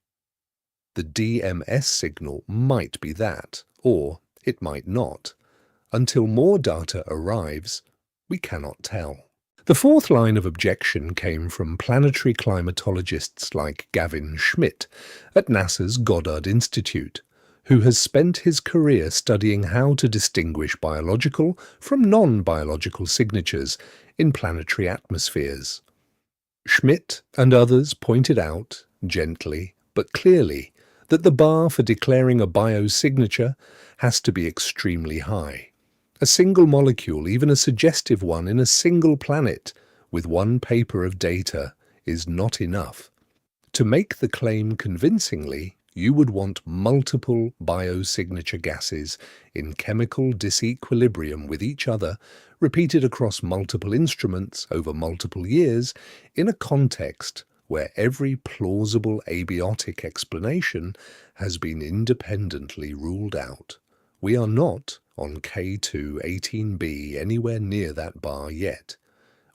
The DMS signal might be that, or it might not. Until more data arrives, we cannot tell. The fourth line of objection came from planetary climatologists like Gavin Schmidt at NASA's Goddard Institute, who has spent his career studying how to distinguish biological from non-biological signatures in planetary atmospheres. Schmidt and others pointed out, gently but clearly, that the bar for declaring a biosignature has to be extremely high. A single molecule, even a suggestive one in a single planet, with one paper of data, is not enough. To make the claim convincingly, you would want multiple biosignature gases in chemical disequilibrium with each other, repeated across multiple instruments over multiple years, in a context where every plausible abiotic explanation has been independently ruled out. We are not, on K2-18b, anywhere near that bar yet.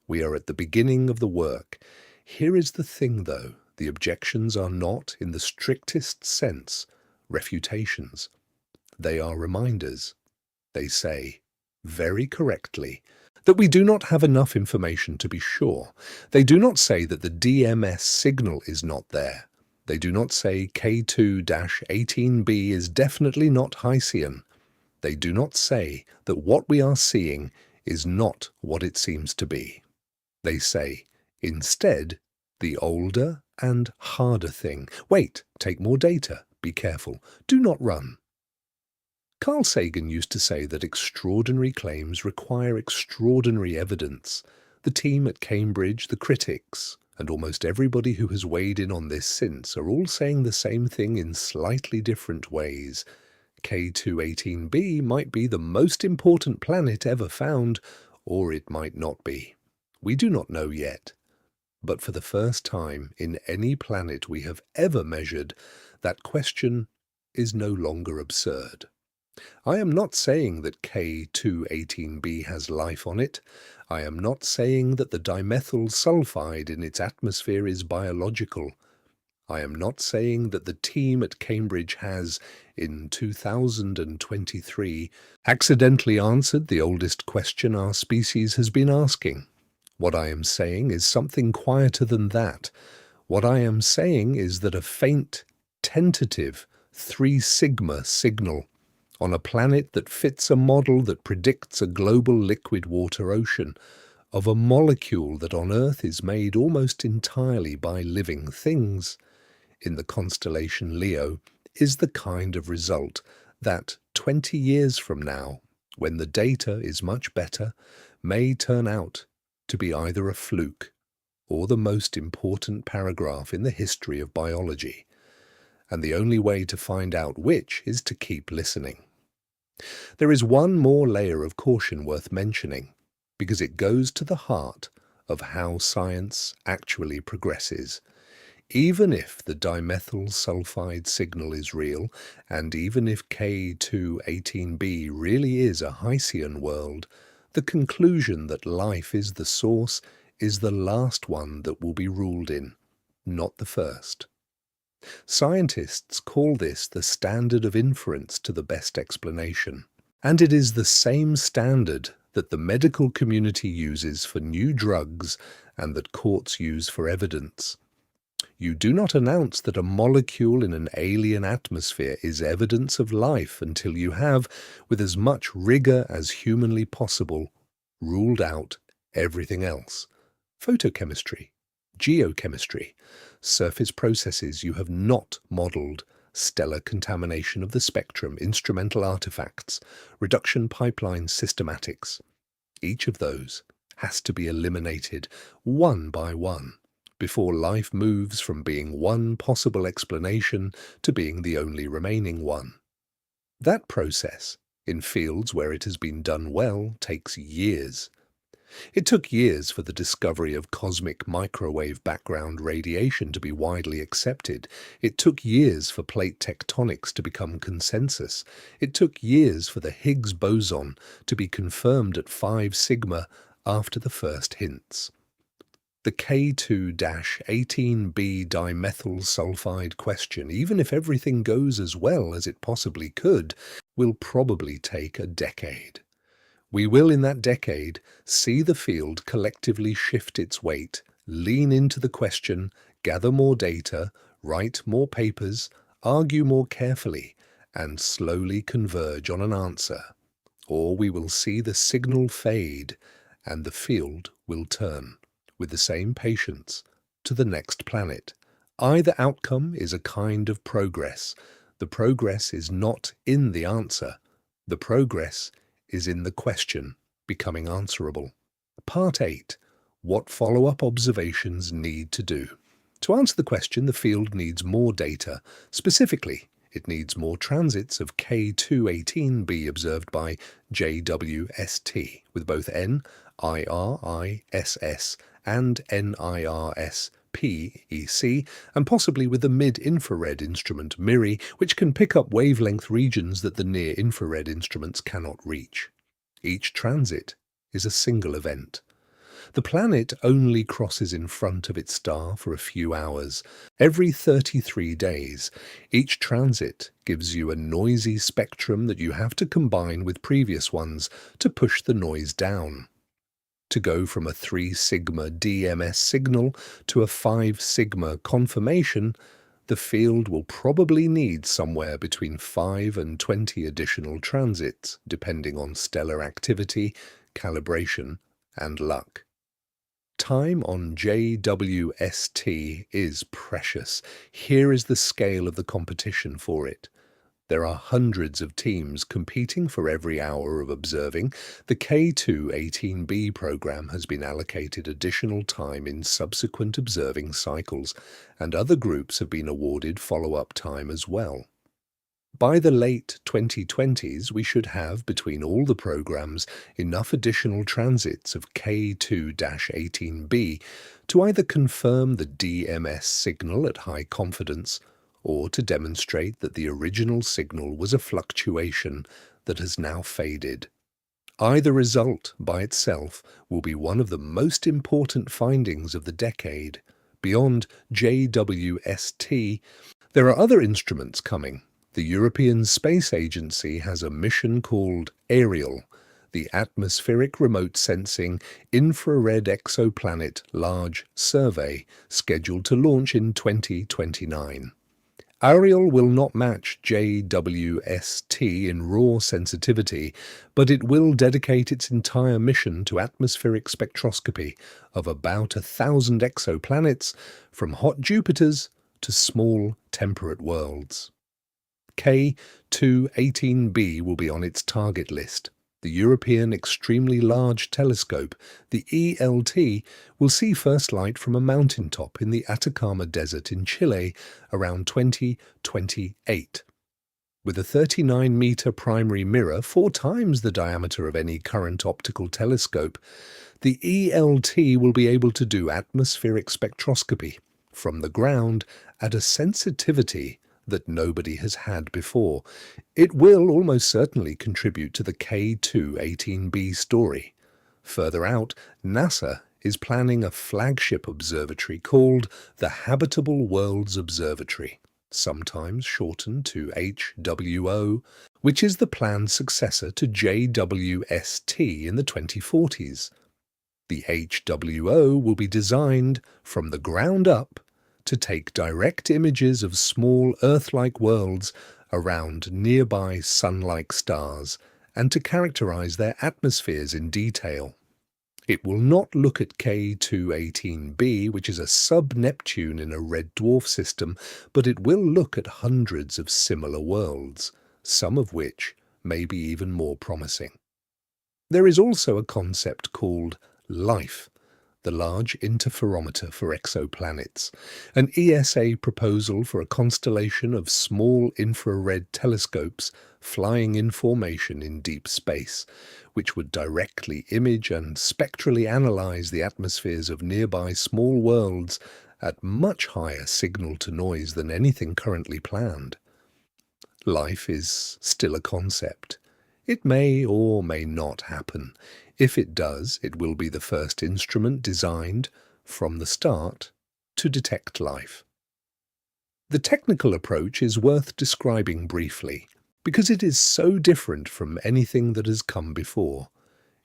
We are at the beginning of the work. Here is the thing, though. The objections are not, in the strictest sense, refutations. They are reminders. They say, very correctly, That we do not have enough information to be sure. They do not say that the DMS signal is not there. They do not say K2-18b is definitely not Hycean. They do not say that what we are seeing is not what it seems to be. They say, instead, the older and harder thing. Wait, take more data, be careful, do not run. Carl Sagan used to say that extraordinary claims require extraordinary evidence. The team at Cambridge, the critics, and almost everybody who has weighed in on this since are all saying the same thing in slightly different ways. K2-18b might be the most important planet ever found, or it might not be. We do not know yet. But for the first time in any planet we have ever measured, that question is no longer absurd. I am not saying that K2-18b has life on it. I am not saying that the dimethyl sulfide in its atmosphere is biological. I am not saying that the team at Cambridge has, in 2023, accidentally answered the oldest question our species has been asking. What I am saying is something quieter than that. What I am saying is that a faint, tentative 3 sigma signal on a planet that fits a model that predicts a global liquid water ocean, of a molecule that on Earth is made almost entirely by living things, in the constellation Leo, is the kind of result that 20 years from now, when the data is much better, may turn out to be either a fluke or the most important paragraph in the history of biology. And the only way to find out which is to keep listening. There is one more layer of caution worth mentioning, because it goes to the heart of how science actually progresses. Even if the dimethyl sulfide signal is real, and even if K2-18b really is a Hycean world, the conclusion that life is the source is the last one that will be ruled in, not the first. Scientists call this the standard of inference to the best explanation. And it is the same standard that the medical community uses for new drugs and that courts use for evidence. You do not announce that a molecule in an alien atmosphere is evidence of life until you have, with as much rigor as humanly possible, ruled out everything else. Photochemistry, geochemistry, surface processes you have not modeled, stellar contamination of the spectrum, instrumental artifacts, reduction pipeline systematics. Each of those has to be eliminated one by one before life moves from being one possible explanation to being the only remaining one. That process, in fields where it has been done well, takes years. It took years for the discovery of cosmic microwave background radiation to be widely accepted. It took years for plate tectonics to become consensus. It took years for the Higgs boson to be confirmed at 5 sigma after the first hints. The K2-18b dimethyl sulfide question, even if everything goes as well as it possibly could, will probably take a decade. We will, in that decade, see the field collectively shift its weight, lean into the question, gather more data, write more papers, argue more carefully, and slowly converge on an answer. Or we will see the signal fade, and the field will turn, with the same patience, to the next planet. Either outcome is a kind of progress. The progress is not in the answer. The progress is in the question becoming answerable. Part 8. What follow-up observations need to do. To answer the question, the field needs more data. Specifically, it needs more transits of K2-18b observed by JWST, with both NIRISS and NIRS-PEC, and possibly with the mid-infrared instrument MIRI, which can pick up wavelength regions that the near-infrared instruments cannot reach. Each transit is a single event. The planet only crosses in front of its star for a few hours. Every 33 days, each transit gives you a noisy spectrum that you have to combine with previous ones to push the noise down. To go from a 3 sigma DMS signal to a 5 sigma confirmation, the field will probably need somewhere between 5 and 20 additional transits, depending on stellar activity, calibration, and luck. Time on JWST is precious. Here is the scale of the competition for it. There are hundreds of teams competing for every hour of observing. The K2-18b program has been allocated additional time in subsequent observing cycles, and other groups have been awarded follow-up time as well. By the late 2020s, we should have, between all the programs, enough additional transits of K2-18b to either confirm the DMS signal at high confidence or to demonstrate that the original signal was a fluctuation that has now faded. Either result by itself will be one of the most important findings of the decade. Beyond JWST, there are other instruments coming. The European Space Agency has a mission called Ariel, the Atmospheric Remote Sensing Infrared Exoplanet Large Survey, scheduled to launch in 2029. Ariel will not match JWST in raw sensitivity, but it will dedicate its entire mission to atmospheric spectroscopy of about 1,000 exoplanets, from hot Jupiters to small temperate worlds. K2-18b will be on its target list. The European Extremely Large Telescope, the ELT, will see first light from a mountaintop in the Atacama Desert in Chile around 2028. With a 39-meter primary mirror, 4 times the diameter of any current optical telescope, the ELT will be able to do atmospheric spectroscopy from the ground at a sensitivity that nobody has had before. It will almost certainly contribute to the K2-18b story. Further out, NASA is planning a flagship observatory called the Habitable Worlds Observatory, sometimes shortened to HWO, which is the planned successor to JWST in the 2040s. The HWO will be designed from the ground up to take direct images of small Earth-like worlds around nearby Sun-like stars and to characterize their atmospheres in detail. It will not look at K2-18b, which is a sub-Neptune in a red dwarf system, but it will look at hundreds of similar worlds, some of which may be even more promising. There is also a concept called life, the Large Interferometer for Exoplanets, an ESA proposal for a constellation of small infrared telescopes flying in formation in deep space, which would directly image and spectrally analyze the atmospheres of nearby small worlds at much higher signal-to-noise than anything currently planned. Life is still a concept. It may or may not happen. If it does, it will be the first instrument designed, from the start, to detect life. The technical approach is worth describing briefly, because it is so different from anything that has come before.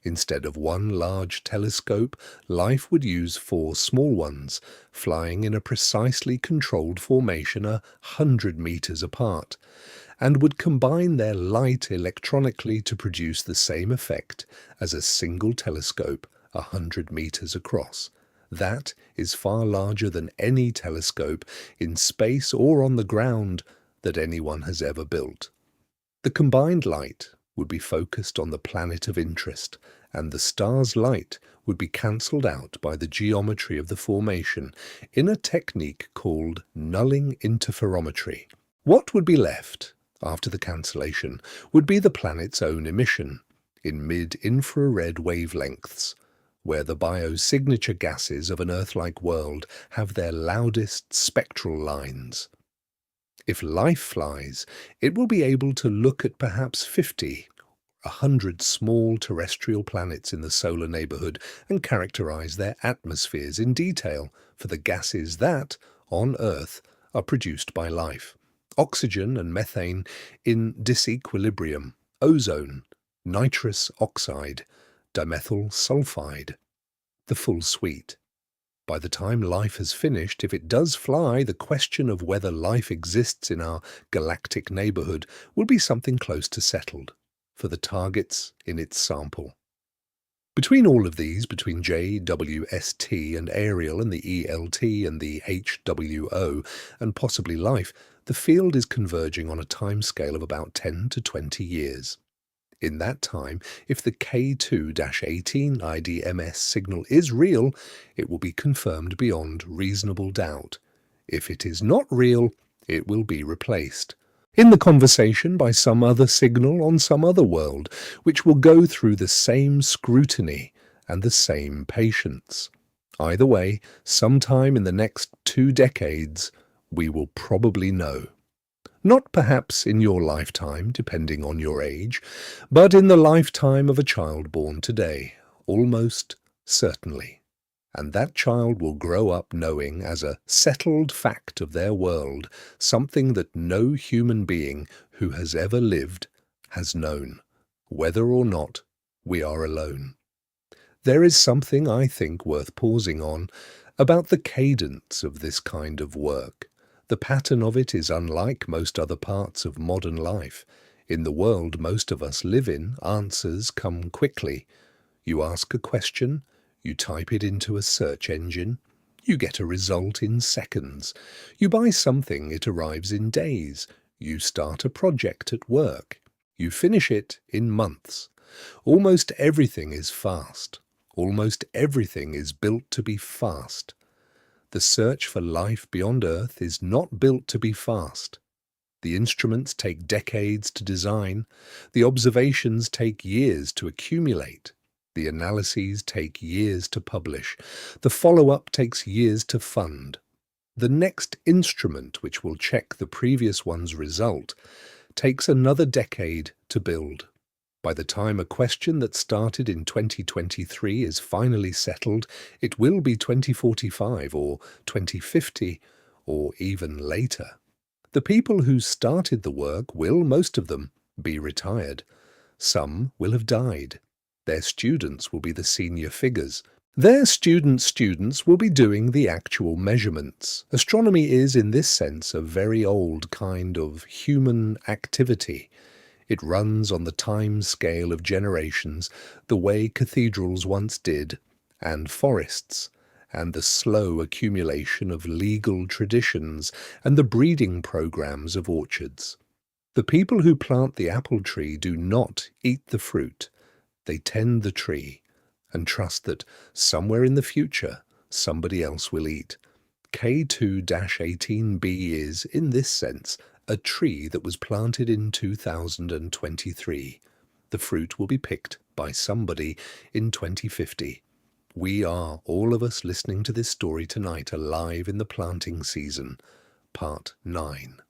Instead of one large telescope, life would use 4 small ones, flying in a precisely controlled formation 100 meters apart, and would combine their light electronically to produce the same effect as a single telescope 100 meters across. That is far larger than any telescope in space or on the ground that anyone has ever built. The combined light would be focused on the planet of interest, and the star's light would be cancelled out by the geometry of the formation in a technique called nulling interferometry. What would be left after the cancellation would be the planet's own emission in mid-infrared wavelengths, where the biosignature gases of an Earth-like world have their loudest spectral lines. If life flies, it will be able to look at perhaps 50, 100 small terrestrial planets in the solar neighborhood and characterize their atmospheres in detail for the gases that, on Earth, are produced by life. Oxygen and methane in disequilibrium, ozone, nitrous oxide, dimethyl sulfide. the full suite. By the time life has finished, if it does fly, the question of whether life exists in our galactic neighborhood will be something close to settled for the targets in its sample. Between all of these, between JWST and Ariel and the ELT and the HWO and possibly life, the field is converging on a timescale of about 10 to 20 years. In that time, if the K2-18 IDMS signal is real, it will be confirmed beyond reasonable doubt. If it is not real, it will be replaced in the conversation by some other signal on some other world, which will go through the same scrutiny and the same patience. Either way, sometime in the next 2 decades, we will probably know. Not perhaps in your lifetime, depending on your age, but in the lifetime of a child born today, almost certainly. And that child will grow up knowing as a settled fact of their world something that no human being who has ever lived has known, whether or not we are alone. There is something, I think, worth pausing on about the cadence of this kind of work. The pattern of it is unlike most other parts of modern life. In the world most of us live in, answers come quickly. You ask a question, you type it into a search engine, you get a result in seconds. You buy something, it arrives in days. You start a project at work. You finish it in months. Almost everything is fast. Almost everything is built to be fast. The search for life beyond Earth is not built to be fast. The instruments take decades to design. The observations take years to accumulate. The analyses take years to publish. The follow-up takes years to fund. The next instrument, which will check the previous one's result, takes another decade to build. By the time a question that started in 2023 is finally settled, it will be 2045 or 2050 or even later. The people who started the work will, most of them, be retired. Some will have died. Their students will be the senior figures. Their students will be doing the actual measurements. Astronomy is, in this sense, a very old kind of human activity. It runs on the time scale of generations, the way cathedrals once did, and forests, and the slow accumulation of legal traditions and the breeding programs of orchards. The people who plant the apple tree do not eat the fruit. They tend the tree and trust that somewhere in the future somebody else will eat. K2-18b is, in this sense, a tree that was planted in 2023. The fruit will be picked by somebody in 2050. We are, all of us listening to this story tonight, alive in the planting season. Part 9.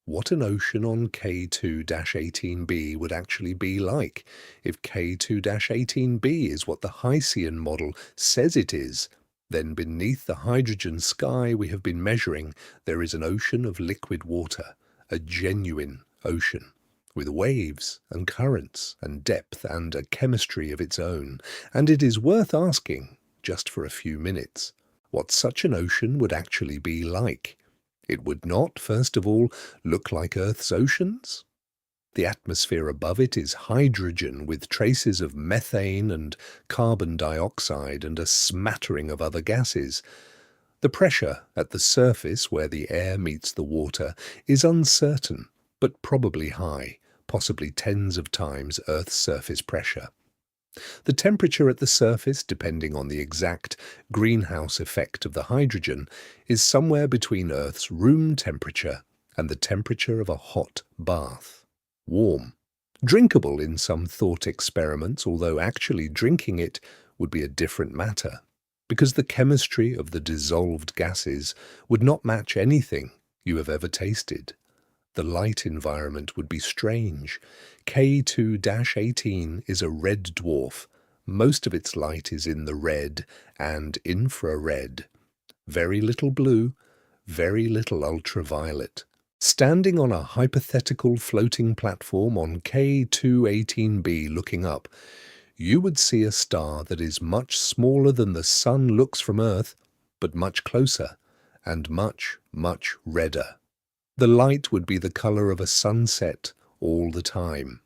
What an ocean on K2-18b would actually be like if K2-18b is what the Hisian model says it is. Then beneath the hydrogen sky we have been measuring, there is an ocean of liquid water, a genuine ocean, with waves and currents and depth and a chemistry of its own. And it is worth asking, just for a few minutes, what such an ocean would actually be like. It would not, first of all, look like Earth's oceans. The atmosphere above it is hydrogen with traces of methane and carbon dioxide and a smattering of other gases. The pressure at the surface, where the air meets the water, is uncertain, but probably high, possibly tens of times Earth's surface pressure. The temperature at the surface, depending on the exact greenhouse effect of the hydrogen, is somewhere between Earth's room temperature and the temperature of a hot bath. Warm. Drinkable in some thought experiments, although actually drinking it would be a different matter, because the chemistry of the dissolved gases would not match anything you have ever tasted. The light environment would be strange. K2-18 is a red dwarf. Most of its light is in the red and infrared. Very little blue, very little ultraviolet. Standing on a hypothetical floating platform on K2-18b looking up, you would see a star that is much smaller than the Sun looks from Earth, but much closer and much, much redder. The light would be the color of a sunset all the time.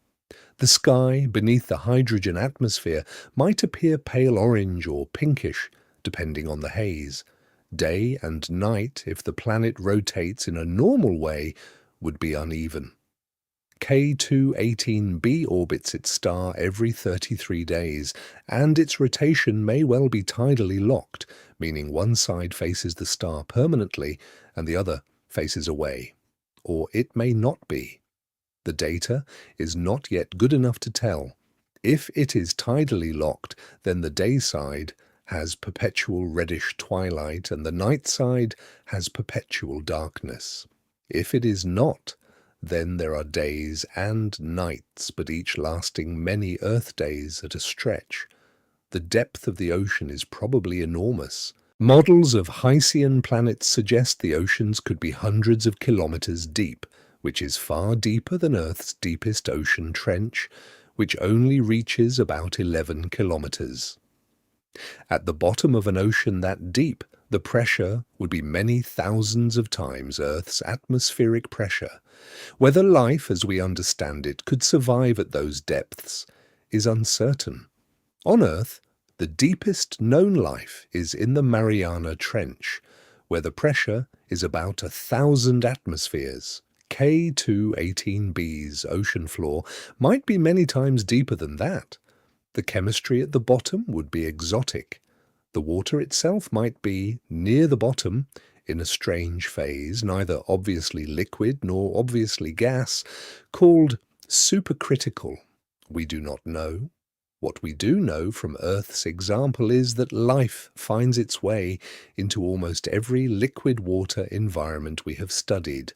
The sky beneath the hydrogen atmosphere might appear pale orange or pinkish, depending on the haze. Day and night, if the planet rotates in a normal way, would be uneven. K2-18b orbits its star every 33 days, and its rotation may well be tidally locked, meaning one side faces the star permanently and the other faces away. Or it may not be. The data is not yet good enough to tell. If it is tidally locked, then the day side has perpetual reddish twilight and the night side has perpetual darkness. If it is not, then there are days and nights, but each lasting many Earth days at a stretch. The depth of the ocean is probably enormous. Models of Hycean planets suggest the oceans could be hundreds of kilometers deep, which is far deeper than Earth's deepest ocean trench, which only reaches about 11 kilometers. At the bottom of an ocean that deep, the pressure would be many thousands of times Earth's atmospheric pressure. Whether life, as we understand it, could survive at those depths is uncertain. On Earth, the deepest known life is in the Mariana Trench, where the pressure is about 1,000 atmospheres. K2-18b's ocean floor might be many times deeper than that. The chemistry at the bottom would be exotic. The water itself might be near the bottom, in a strange phase, neither obviously liquid nor obviously gas, called supercritical. We do not know. What we do know from Earth's example is that life finds its way into almost every liquid water environment we have studied.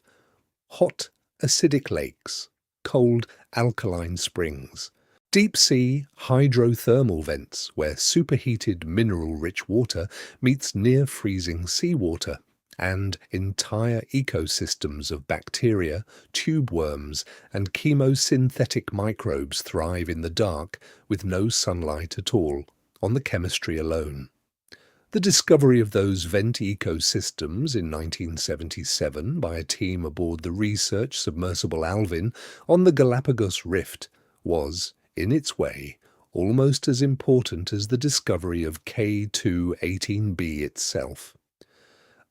Hot, acidic lakes, cold, alkaline springs, deep-sea hydrothermal vents where superheated mineral-rich water meets near-freezing seawater, and entire ecosystems of bacteria, tube worms, and chemosynthetic microbes thrive in the dark with no sunlight at all, on the chemistry alone. The discovery of those vent ecosystems in 1977 by a team aboard the research submersible Alvin on the Galapagos Rift was, in its way, almost as important as the discovery of K2-18b itself.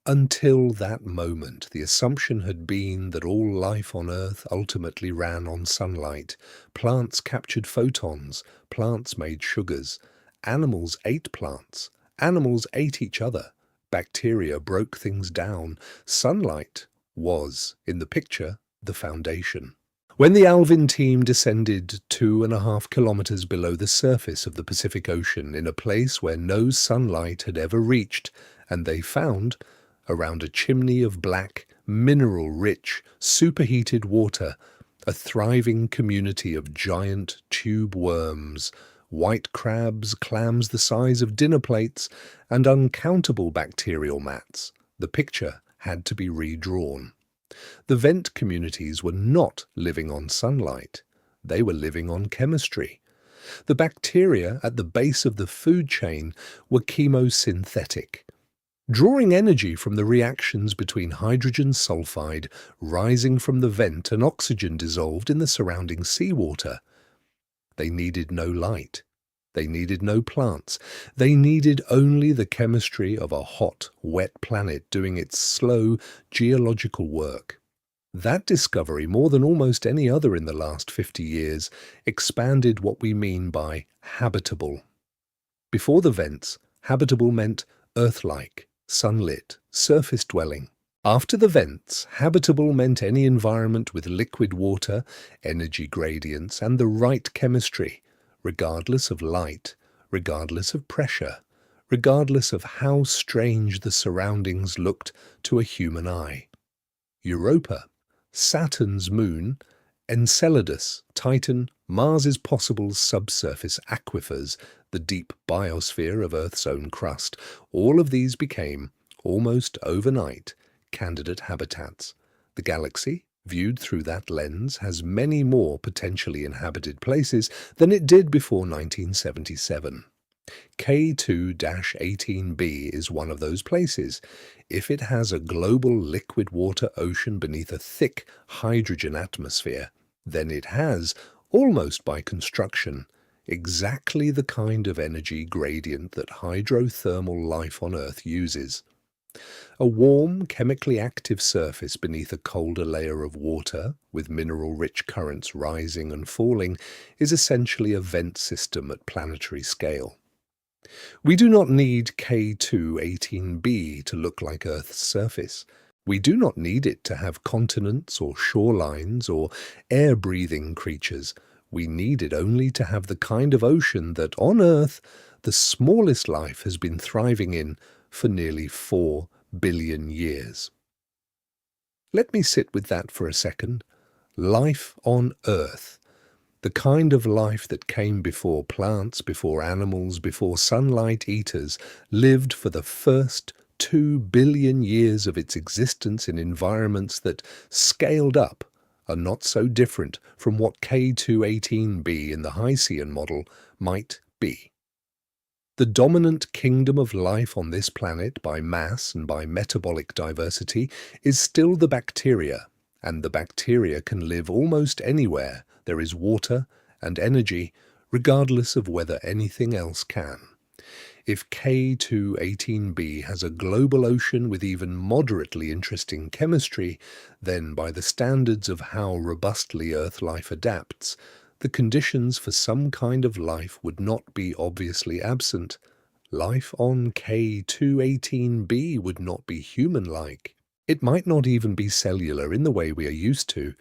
Until that moment, the assumption had been that all life on Earth ultimately ran on sunlight. Plants captured photons, plants made sugars, animals ate plants, animals ate each other, bacteria broke things down. Sunlight was, in the picture, the foundation. When the Alvin team descended 2.5 kilometers below the surface of the Pacific Ocean in a place where no sunlight had ever reached, and they found, around a chimney of black, mineral-rich, superheated water, a thriving community of giant tube worms, white crabs, clams the size of dinner plates, and uncountable bacterial mats. The picture had to be redrawn. The vent communities were not living on sunlight. They were living on chemistry. The bacteria at the base of the food chain were chemosynthetic, drawing energy from the reactions between hydrogen sulfide rising from the vent and oxygen dissolved in the surrounding seawater. They needed no light. They needed no plants. They needed only the chemistry of a hot, wet planet doing its slow geological work. That discovery, more than almost any other in the last 50 years, expanded what we mean by habitable. Before the vents, habitable meant Earth-like, sunlit, surface-dwelling. After the vents, habitable meant any environment with liquid water, energy gradients, and the right chemistry, regardless of light, regardless of pressure, regardless of how strange the surroundings looked to a human eye. Europa, Saturn's moon, Enceladus, Titan, Mars's possible subsurface aquifers, the deep biosphere of Earth's own crust, all of these became, almost overnight, candidate habitats. The galaxy, viewed through that lens, has many more potentially inhabited places than it did before 1977. K2-18b is one of those places. If it has a global liquid water ocean beneath a thick hydrogen atmosphere, then it has, almost by construction, exactly the kind of energy gradient that hydrothermal life on Earth uses. A warm, chemically active surface beneath a colder layer of water, with mineral-rich currents rising and falling, is essentially a vent system at planetary scale. We do not need K2-18b to look like Earth's surface. We do not need it to have continents or shorelines or air-breathing creatures. We need it only to have the kind of ocean that, on Earth, the smallest life has been thriving in for nearly 4 billion years. Let me sit with that for a second. Life on Earth. The kind of life that came before plants, before animals, before sunlight eaters, lived for the first 2 billion years of its existence in environments that, scaled up, are not so different from what K2-18b in the Hycean model might be. The dominant kingdom of life on this planet by mass and by metabolic diversity is still the bacteria, and the bacteria can live almost anywhere there is water and energy, regardless of whether anything else can. If K2-18b has a global ocean with even moderately interesting chemistry, then by the standards of how robustly Earth life adapts, the conditions for some kind of life would not be obviously absent. Life on K2-18b would not be human-like. It might not even be cellular in the way we are used to,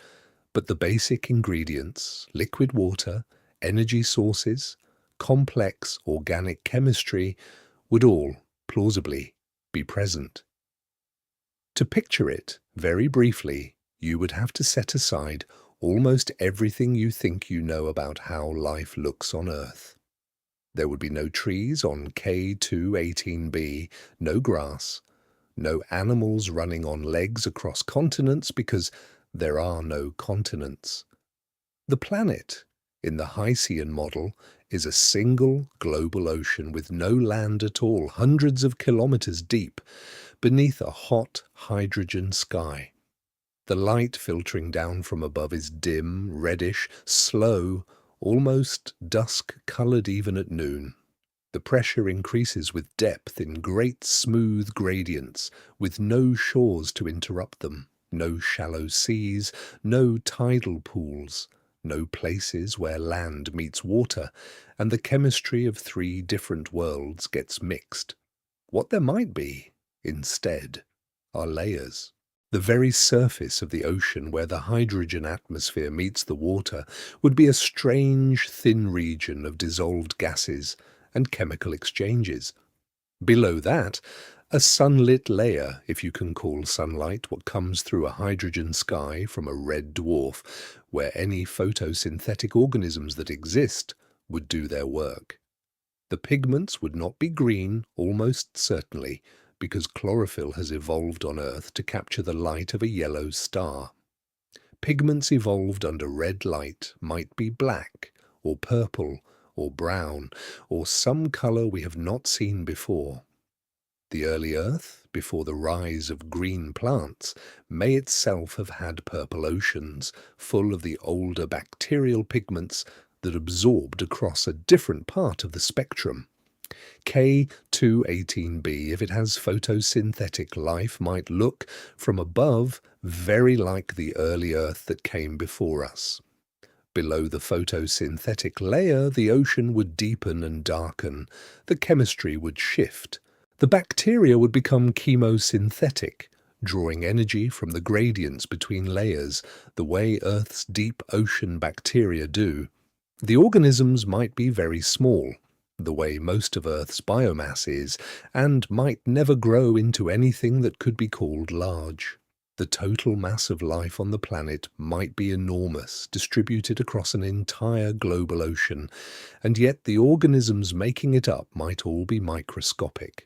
but the basic ingredients, liquid water, energy sources, complex organic chemistry, would all, plausibly, be present. To picture it, very briefly, you would have to set aside almost everything you think you know about how life looks on Earth. There would be no trees on K2-18b, no grass, no animals running on legs across continents because there are no continents. The planet, in the Hycean model, is a single global ocean with no land at all, hundreds of kilometers deep, beneath a hot hydrogen sky. The light filtering down from above is dim, reddish, slow, almost dusk-colored even at noon. The pressure increases with depth in great smooth gradients, with no shores to interrupt them, no shallow seas, no tidal pools, no places where land meets water, and the chemistry of 3 different worlds gets mixed. What there might be, instead, are layers. The very surface of the ocean where the hydrogen atmosphere meets the water would be a strange, thin region of dissolved gases and chemical exchanges. Below that, a sunlit layer, if you can call sunlight what comes through a hydrogen sky from a red dwarf, where any photosynthetic organisms that exist would do their work. The pigments would not be green, almost certainly, because chlorophyll has evolved on Earth to capture the light of a yellow star. Pigments evolved under red light might be black, or purple, or brown, or some color we have not seen before. The early Earth, before the rise of green plants, may itself have had purple oceans, full of the older bacterial pigments that absorbed across a different part of the spectrum. K2-18b, if it has photosynthetic life, might look, from above, very like the early Earth that came before us. Below the photosynthetic layer, the ocean would deepen and darken, the chemistry would shift. The bacteria would become chemosynthetic, drawing energy from the gradients between layers, the way Earth's deep ocean bacteria do. The organisms might be very small, the way most of Earth's biomass is, and might never grow into anything that could be called large. The total mass of life on the planet might be enormous, distributed across an entire global ocean, and yet the organisms making it up might all be microscopic.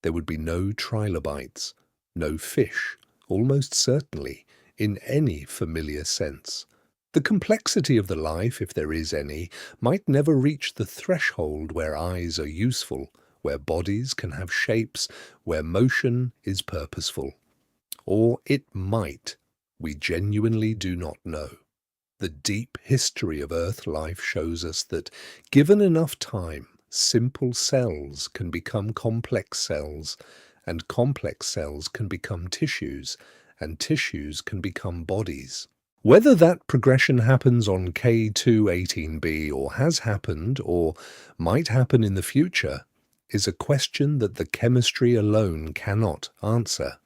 There would be no trilobites, no fish, almost certainly, in any familiar sense. The complexity of the life, if there is any, might never reach the threshold where eyes are useful, where bodies can have shapes, where motion is purposeful. Or it might. We genuinely do not know. The deep history of Earth life shows us that, given enough time, simple cells can become complex cells, and complex cells can become tissues, and tissues can become bodies. Whether that progression happens on K2-18b or has happened or might happen in the future is a question that the chemistry alone cannot answer.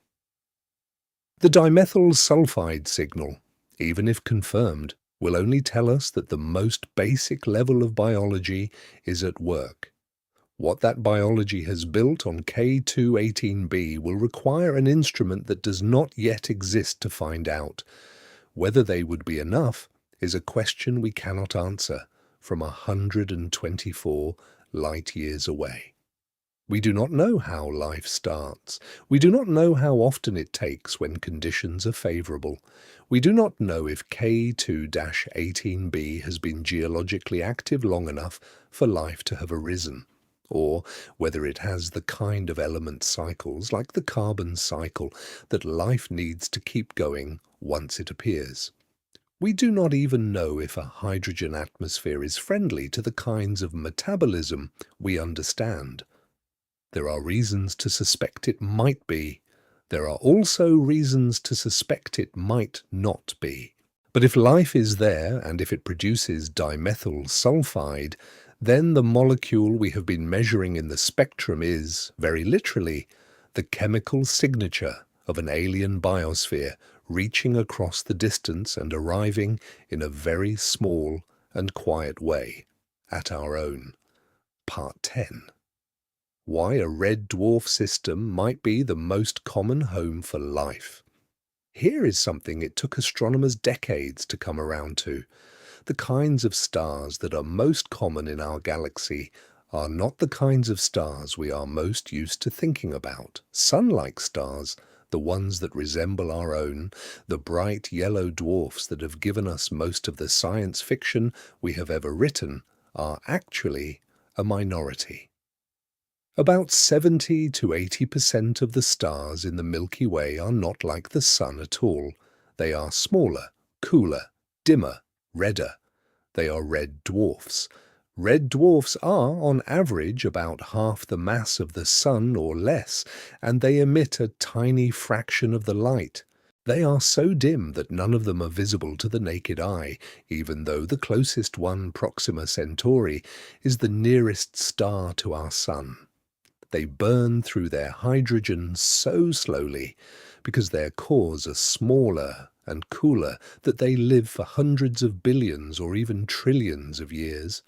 The dimethyl sulfide signal, even if confirmed, will only tell us that the most basic level of biology is at work. What that biology has built on K2-18b will require an instrument that does not yet exist to find out. Whether they would be enough is a question we cannot answer from 124 light-years away. We do not know how life starts. We do not know how often it takes when conditions are favourable. We do not know if K2-18b has been geologically active long enough for life to have arisen, or whether it has the kind of element cycles, like the carbon cycle, that life needs to keep going once it appears. We do not even know if a hydrogen atmosphere is friendly to the kinds of metabolism we understand. There are reasons to suspect it might be. There are also reasons to suspect it might not be. But if life is there, and if it produces dimethyl sulfide, then the molecule we have been measuring in the spectrum is, very literally, the chemical signature of an alien biosphere reaching across the distance and arriving in a very small and quiet way at our own. Part 10. Why a red dwarf system might be the most common home for life. Here is something it took astronomers decades to come around to. The kinds of stars that are most common in our galaxy are not the kinds of stars we are most used to thinking about. Sun-like stars, the ones that resemble our own, the bright yellow dwarfs that have given us most of the science fiction we have ever written, are actually a minority. About 70 to 80% of the stars in the Milky Way are not like the Sun at all. They are smaller, cooler, dimmer, redder. They are red dwarfs. Red dwarfs are, on average, about half the mass of the Sun or less, and they emit a tiny fraction of the light. They are so dim that none of them are visible to the naked eye, even though the closest one, Proxima Centauri, is the nearest star to our Sun. They burn through their hydrogen so slowly, because their cores are smaller and cooler, that they live for hundreds of billions or even trillions of years.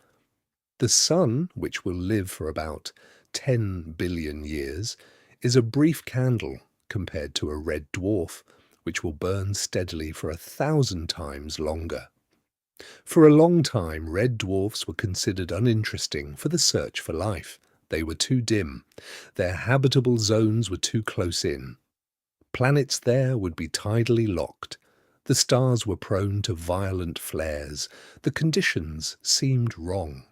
The Sun, which will live for about 10 billion years, is a brief candle compared to a red dwarf, which will burn steadily for 1,000 times longer. For a long time, red dwarfs were considered uninteresting for the search for life. They were too dim. Their habitable zones were too close in. Planets there would be tidally locked. The stars were prone to violent flares. The conditions seemed wrong.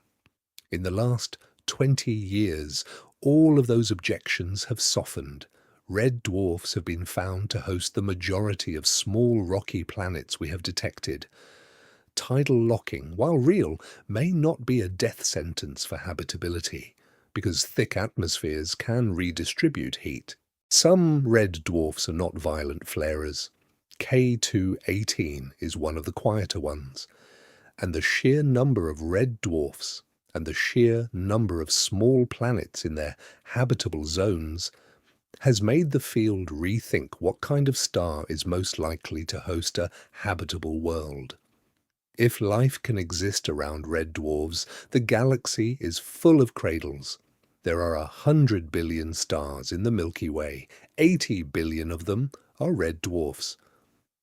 In the last 20 years, all of those objections have softened. Red dwarfs have been found to host the majority of small rocky planets we have detected. Tidal locking, while real, may not be a death sentence for habitability, because thick atmospheres can redistribute heat. Some red dwarfs are not violent flarers. K2-18 is one of the quieter ones, and the sheer number of red dwarfs and the sheer number of small planets in their habitable zones has made the field rethink what kind of star is most likely to host a habitable world. If life can exist around red dwarfs, the galaxy is full of cradles. There are 100 billion stars in the Milky Way. 80 billion of them are red dwarfs.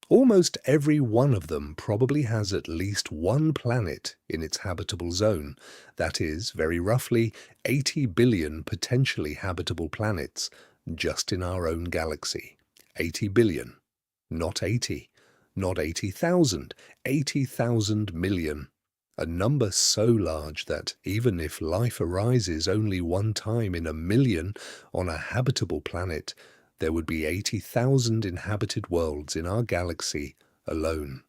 Almost every one of them probably has at least one planet in its habitable zone. That is, very roughly, 80 billion potentially habitable planets just in our own galaxy. 80 billion, not 80. Not 80,000, 80,000 million. A number so large that even if life arises only one time in a million on a habitable planet, there would be 80,000 inhabited worlds in our galaxy alone.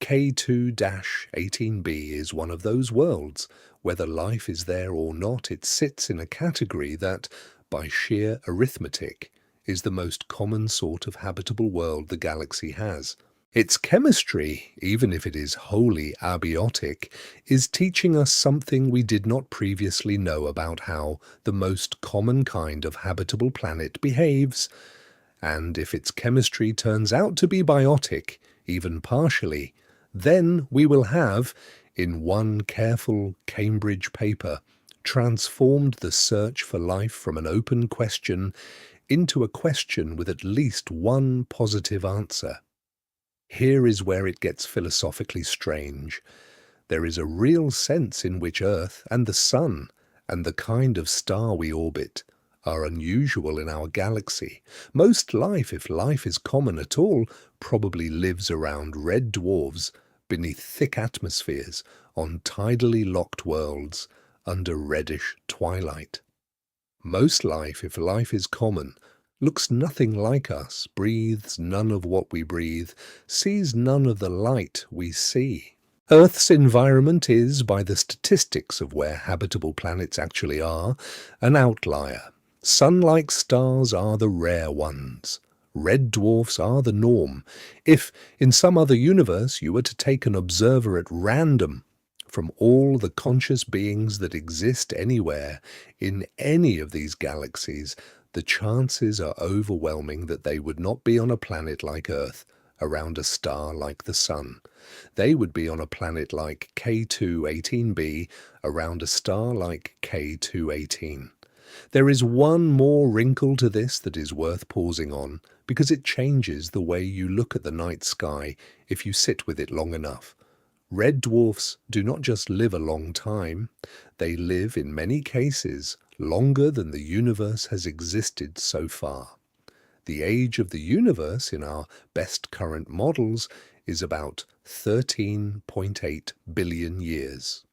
K2-18b is one of those worlds. Whether life is there or not, it sits in a category that, by sheer arithmetic, is the most common sort of habitable world the galaxy has. Its chemistry, even if it is wholly abiotic, is teaching us something we did not previously know about how the most common kind of habitable planet behaves. And if its chemistry turns out to be biotic, even partially, then we will have, in one careful Cambridge paper, transformed the search for life from an open question into a question with at least one positive answer. Here is where it gets philosophically strange. There is a real sense in which Earth and the Sun and the kind of star we orbit are unusual in our galaxy. Most life, if life is common at all, probably lives around red dwarfs, beneath thick atmospheres, on tidally locked worlds, under reddish twilight. Most life, if life is common, looks nothing like us, breathes none of what we breathe, sees none of the light we see. Earth's environment is, by the statistics of where habitable planets actually are, an outlier. Sun-like stars are the rare ones. Red dwarfs are the norm. If, in some other universe, you were to take an observer at random from all the conscious beings that exist anywhere, in any of these galaxies, the chances are overwhelming that they would not be on a planet like Earth, around a star like the Sun. They would be on a planet like K2-18b, around a star like K2-18. There is one more wrinkle to this that is worth pausing on, because it changes the way you look at the night sky if you sit with it long enough. Red dwarfs do not just live a long time, they live in many cases longer than the universe has existed so far. The age of the universe in our best current models is about 13.8 billion years.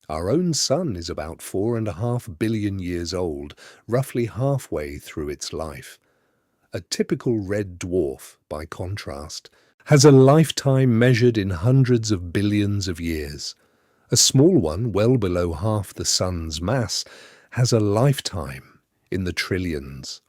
Our own sun is about 4.5 billion years old, roughly halfway through its life. A typical red dwarf, by contrast, has a lifetime measured in hundreds of billions of years. A small one, well below half the sun's mass, has a lifetime in the trillions.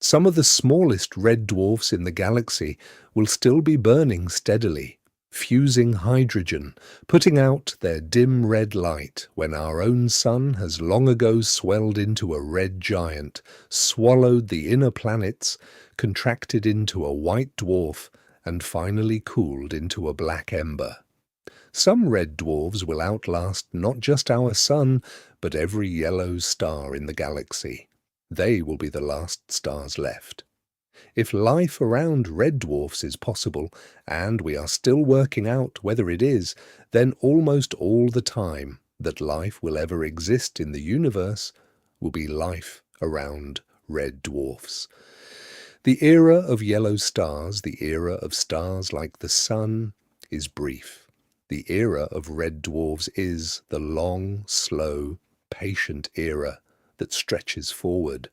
Some of the smallest red dwarfs in the galaxy will still be burning steadily, fusing hydrogen, putting out their dim red light when our own sun has long ago swelled into a red giant, swallowed the inner planets, contracted into a white dwarf, and finally cooled into a black ember. Some red dwarfs will outlast not just our sun, but every yellow star in the galaxy. They will be the last stars left. If life around red dwarfs is possible, and we are still working out whether it is, then almost all the time that life will ever exist in the universe will be life around red dwarfs. The era of yellow stars, the era of stars like the sun, is brief. The era of red dwarfs is the long, slow, patient era that stretches forward,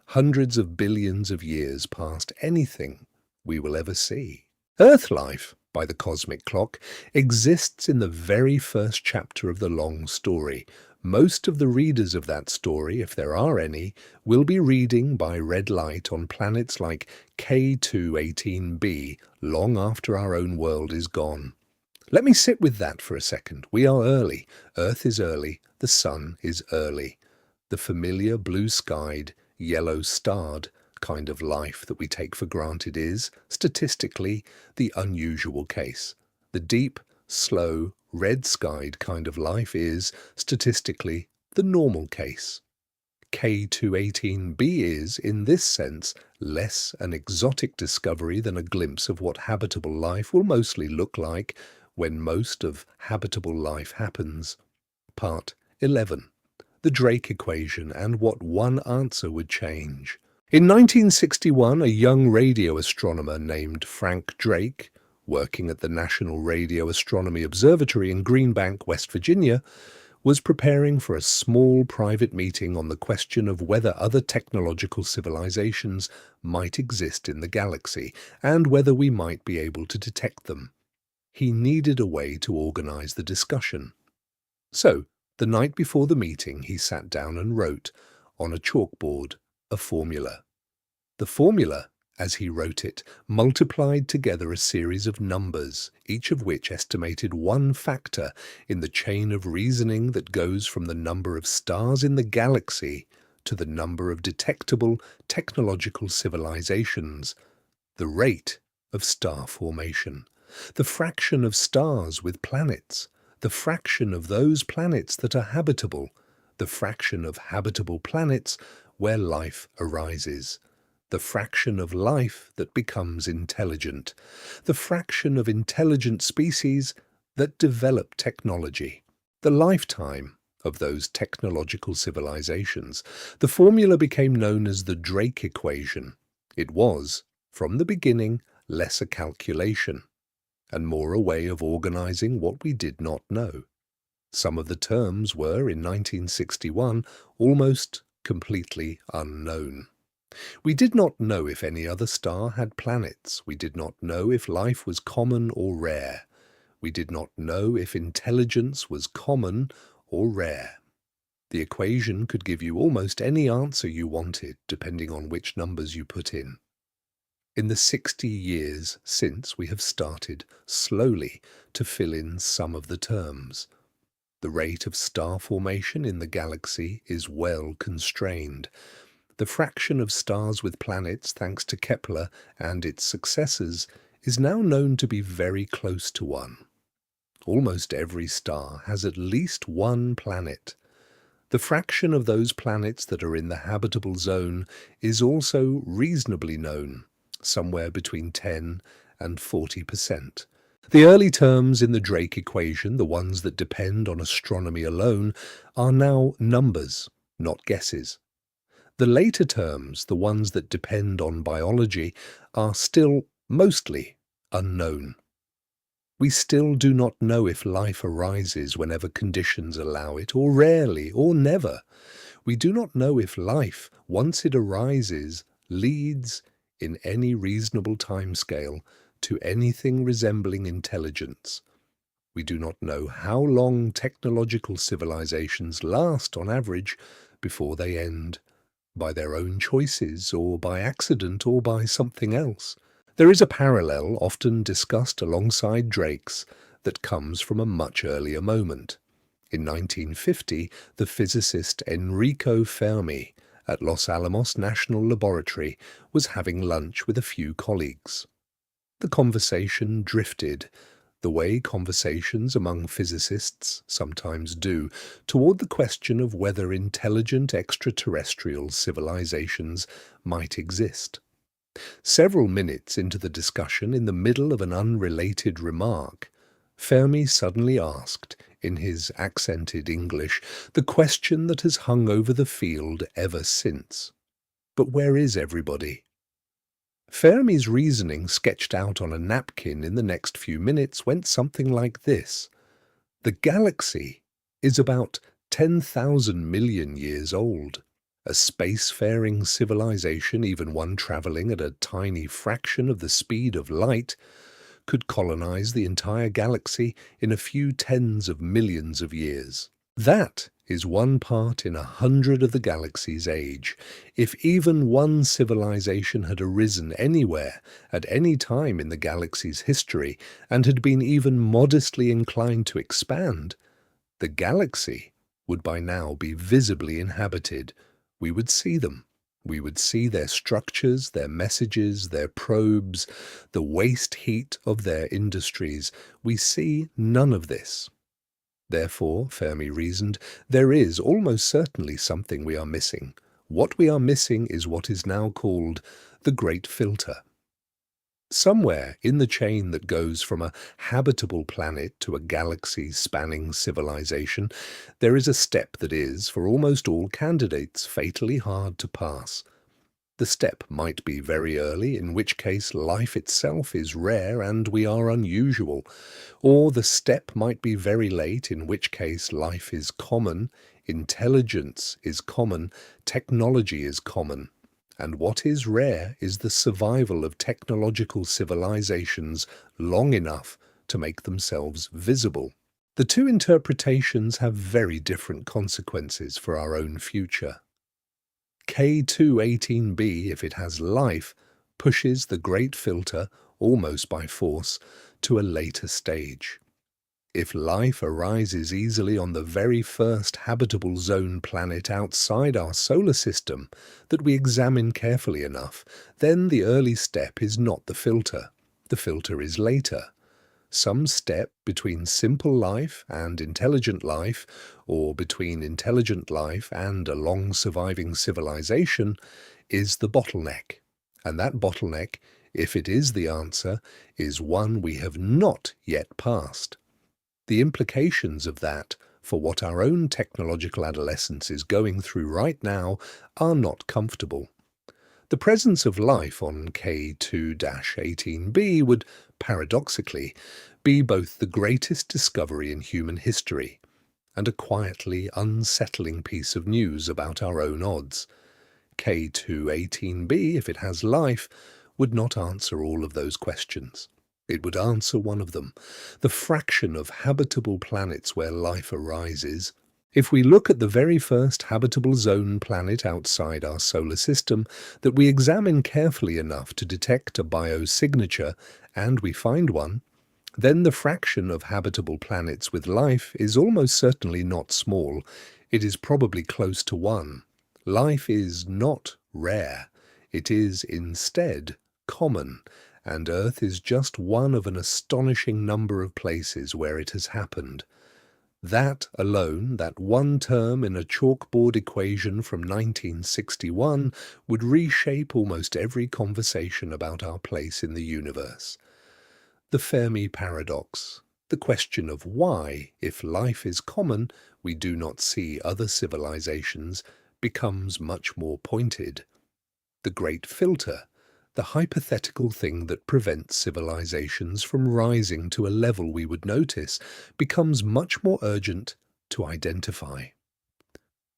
hundreds of billions of years past anything we will ever see. Earth life, by the cosmic clock, exists in the very first chapter of the long story. Most of the readers of that story, if there are any, will be reading by red light on planets like K2-18b long after our own world is gone. Let me sit with that for a second. We are early. Earth is early. The sun is early. The familiar blue-skied, yellow-starred kind of life that we take for granted is, statistically, the unusual case. The deep, slow, red-skied kind of life is, statistically, the normal case. K2-18b is, in this sense, less an exotic discovery than a glimpse of what habitable life will mostly look like when most of habitable life happens. Part 11. The Drake equation and what one answer would change. In 1961, a young radio astronomer named Frank Drake, working at the National Radio Astronomy Observatory in Greenbank, West Virginia, was preparing for a small private meeting on the question of whether other technological civilizations might exist in the galaxy and whether we might be able to detect them. He needed a way to organize the discussion. So, the night before the meeting, he sat down and wrote, on a chalkboard, a formula. The formula, as he wrote it, multiplied together a series of numbers, each of which estimated one factor in the chain of reasoning that goes from the number of stars in the galaxy to the number of detectable technological civilizations, the rate of star formation, the fraction of stars with planets, the fraction of those planets that are habitable, the fraction of habitable planets where life arises, the fraction of life that becomes intelligent, the fraction of intelligent species that develop technology, the lifetime of those technological civilizations. The formula became known as the Drake equation. It was, from the beginning, less a calculation, and more a way of organizing what we did not know. Some of the terms were, in 1961, almost completely unknown. We did not know if any other star had planets. We did not know if life was common or rare. We did not know if intelligence was common or rare. The equation could give you almost any answer you wanted, depending on which numbers you put in. In the 60 years since, we have started, slowly, to fill in some of the terms. The rate of star formation in the galaxy is well constrained. The fraction of stars with planets, thanks to Kepler and its successors, is now known to be very close to 1. Almost every star has at least one planet. The fraction of those planets that are in the habitable zone is also reasonably known, somewhere between 10 and 40%. The early terms in the Drake equation, the ones that depend on astronomy alone, are now numbers, not guesses. The later terms, the ones that depend on biology, are still mostly unknown. We still do not know if life arises whenever conditions allow it, or rarely, or never. We do not know if life, once it arises, leads, in any reasonable timescale, to anything resembling intelligence. We do not know how long technological civilizations last on average before they end, by their own choices, or by accident, or by something else. There is a parallel, often discussed alongside Drake's, that comes from a much earlier moment. In 1950, the physicist Enrico Fermi at Los Alamos National Laboratory was having lunch with a few colleagues. The conversation drifted, the way conversations among physicists sometimes do, toward the question of whether intelligent extraterrestrial civilizations might exist. Several minutes into the discussion, in the middle of an unrelated remark, Fermi suddenly asked, in his accented English, the question that has hung over the field ever since. But where is everybody? Fermi's reasoning, sketched out on a napkin in the next few minutes, went something like this. The galaxy is about 10,000 million years old. A spacefaring civilization, even one traveling at a tiny fraction of the speed of light, could colonize the entire galaxy in a few tens of millions of years. That is 1 part in 100 of the galaxy's age. If even one civilization had arisen anywhere at any time in the galaxy's history and had been even modestly inclined to expand, the galaxy would by now be visibly inhabited. We would see them. We would see their structures, their messages, their probes, the waste heat of their industries. We see none of this. Therefore, Fermi reasoned, there is almost certainly something we are missing. What we are missing is what is now called the Great Filter. Somewhere in the chain that goes from a habitable planet to a galaxy-spanning civilization, there is a step that is, for almost all candidates, fatally hard to pass. The step might be very early, in which case life itself is rare and we are unusual, or the step might be very late, in which case life is common, intelligence is common, technology is common. And what is rare is the survival of technological civilizations long enough to make themselves visible. The two interpretations have very different consequences for our own future. K2-18b, if it has life, pushes the great filter, almost by force, to a later stage. If life arises easily on the very first habitable zone planet outside our solar system that we examine carefully enough, then the early step is not the filter. The filter is later. Some step between simple life and intelligent life, or between intelligent life and a long surviving civilization, is the bottleneck. And that bottleneck, if it is the answer, is one we have not yet passed. The implications of that for what our own technological adolescence is going through right now are not comfortable. The presence of life on K2-18b would, paradoxically, be both the greatest discovery in human history and a quietly unsettling piece of news about our own odds. K2-18b, if it has life, would not answer all of those questions. It would answer one of them, the fraction of habitable planets where life arises. If we look at the very first habitable zone planet outside our solar system that we examine carefully enough to detect a biosignature, and we find one, then the fraction of habitable planets with life is almost certainly not small. It is probably close to 1. Life is not rare. It is instead common, and Earth is just one of an astonishing number of places where it has happened. That alone, that one term in a chalkboard equation from 1961, would reshape almost every conversation about our place in the universe. The Fermi paradox, the question of why, if life is common, we do not see other civilizations, becomes much more pointed. The great filter, the hypothetical thing that prevents civilizations from rising to a level we would notice, becomes much more urgent to identify.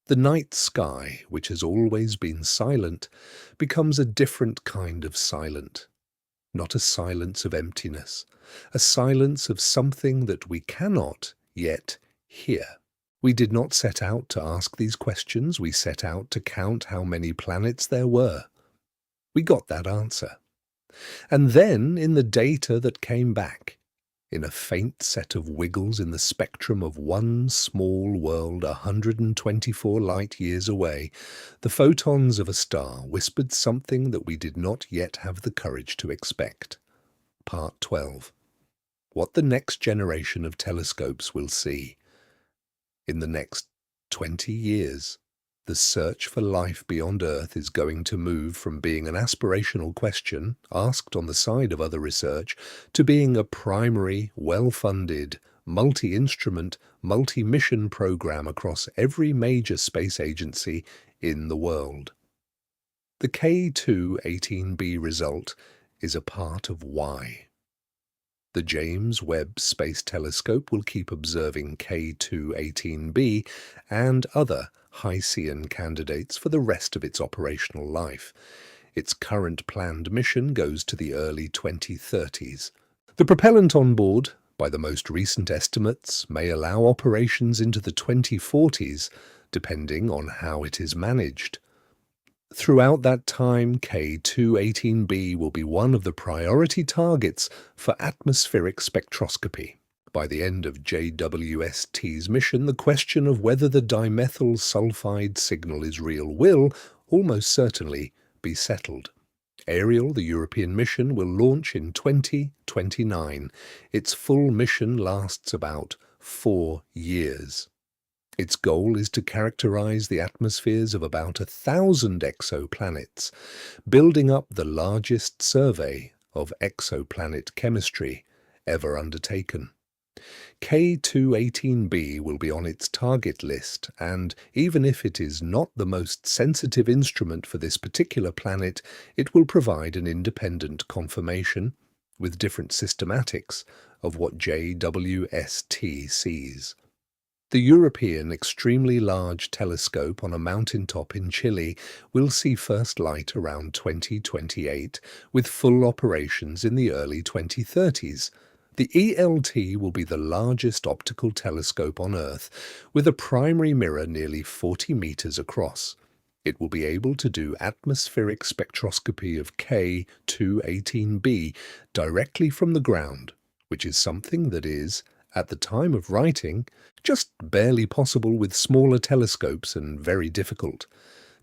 The night sky, which has always been silent, becomes a different kind of silent. Not a silence of emptiness, a silence of something that we cannot yet hear. We did not set out to ask these questions, we set out to count how many planets there were. We got that answer. And then, in the data that came back, in a faint set of wiggles in the spectrum of one small world 124 light-years away, the photons of a star whispered something that we did not yet have the courage to expect. Part 12. What the next generation of telescopes will see. In the next 20 years, the search for life beyond Earth is going to move from being an aspirational question asked on the side of other research to being a primary, well-funded, multi-instrument, multi-mission program across every major space agency in the world. The K2-18b result is a part of why. The James Webb Space Telescope will keep observing K2-18b and other Hycean candidates for the rest of its operational life. Its current planned mission goes to the early 2030s. The propellant on board, by the most recent estimates, may allow operations into the 2040s, depending on how it is managed. Throughout that time, K2-18b will be one of the priority targets for atmospheric spectroscopy. By the end of JWST's mission, the question of whether the dimethyl sulfide signal is real will almost certainly be settled. Ariel, the European mission, will launch in 2029. Its full mission lasts about 4 years. Its goal is to characterize the atmospheres of about 1,000 exoplanets, building up the largest survey of exoplanet chemistry ever undertaken. K2-18b will be on its target list, and even if it is not the most sensitive instrument for this particular planet, it will provide an independent confirmation, with different systematics, of what JWST sees. The European Extremely Large Telescope on a mountaintop in Chile will see first light around 2028, with full operations in the early 2030s. The ELT will be the largest optical telescope on Earth, with a primary mirror nearly 40 meters across. It will be able to do atmospheric spectroscopy of K2-18b directly from the ground, which is something that is, at the time of writing, just barely possible with smaller telescopes and very difficult.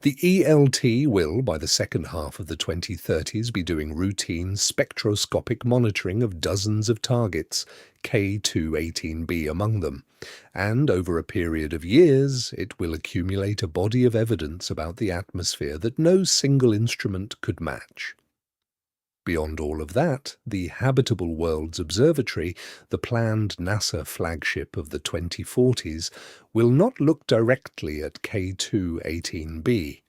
The ELT will, by the second half of the 2030s, be doing routine spectroscopic monitoring of dozens of targets, K2-18b among them, and over a period of years it will accumulate a body of evidence about the atmosphere that no single instrument could match. Beyond all of that, the Habitable Worlds Observatory, the planned NASA flagship of the 2040s, will not look directly at K2-18b.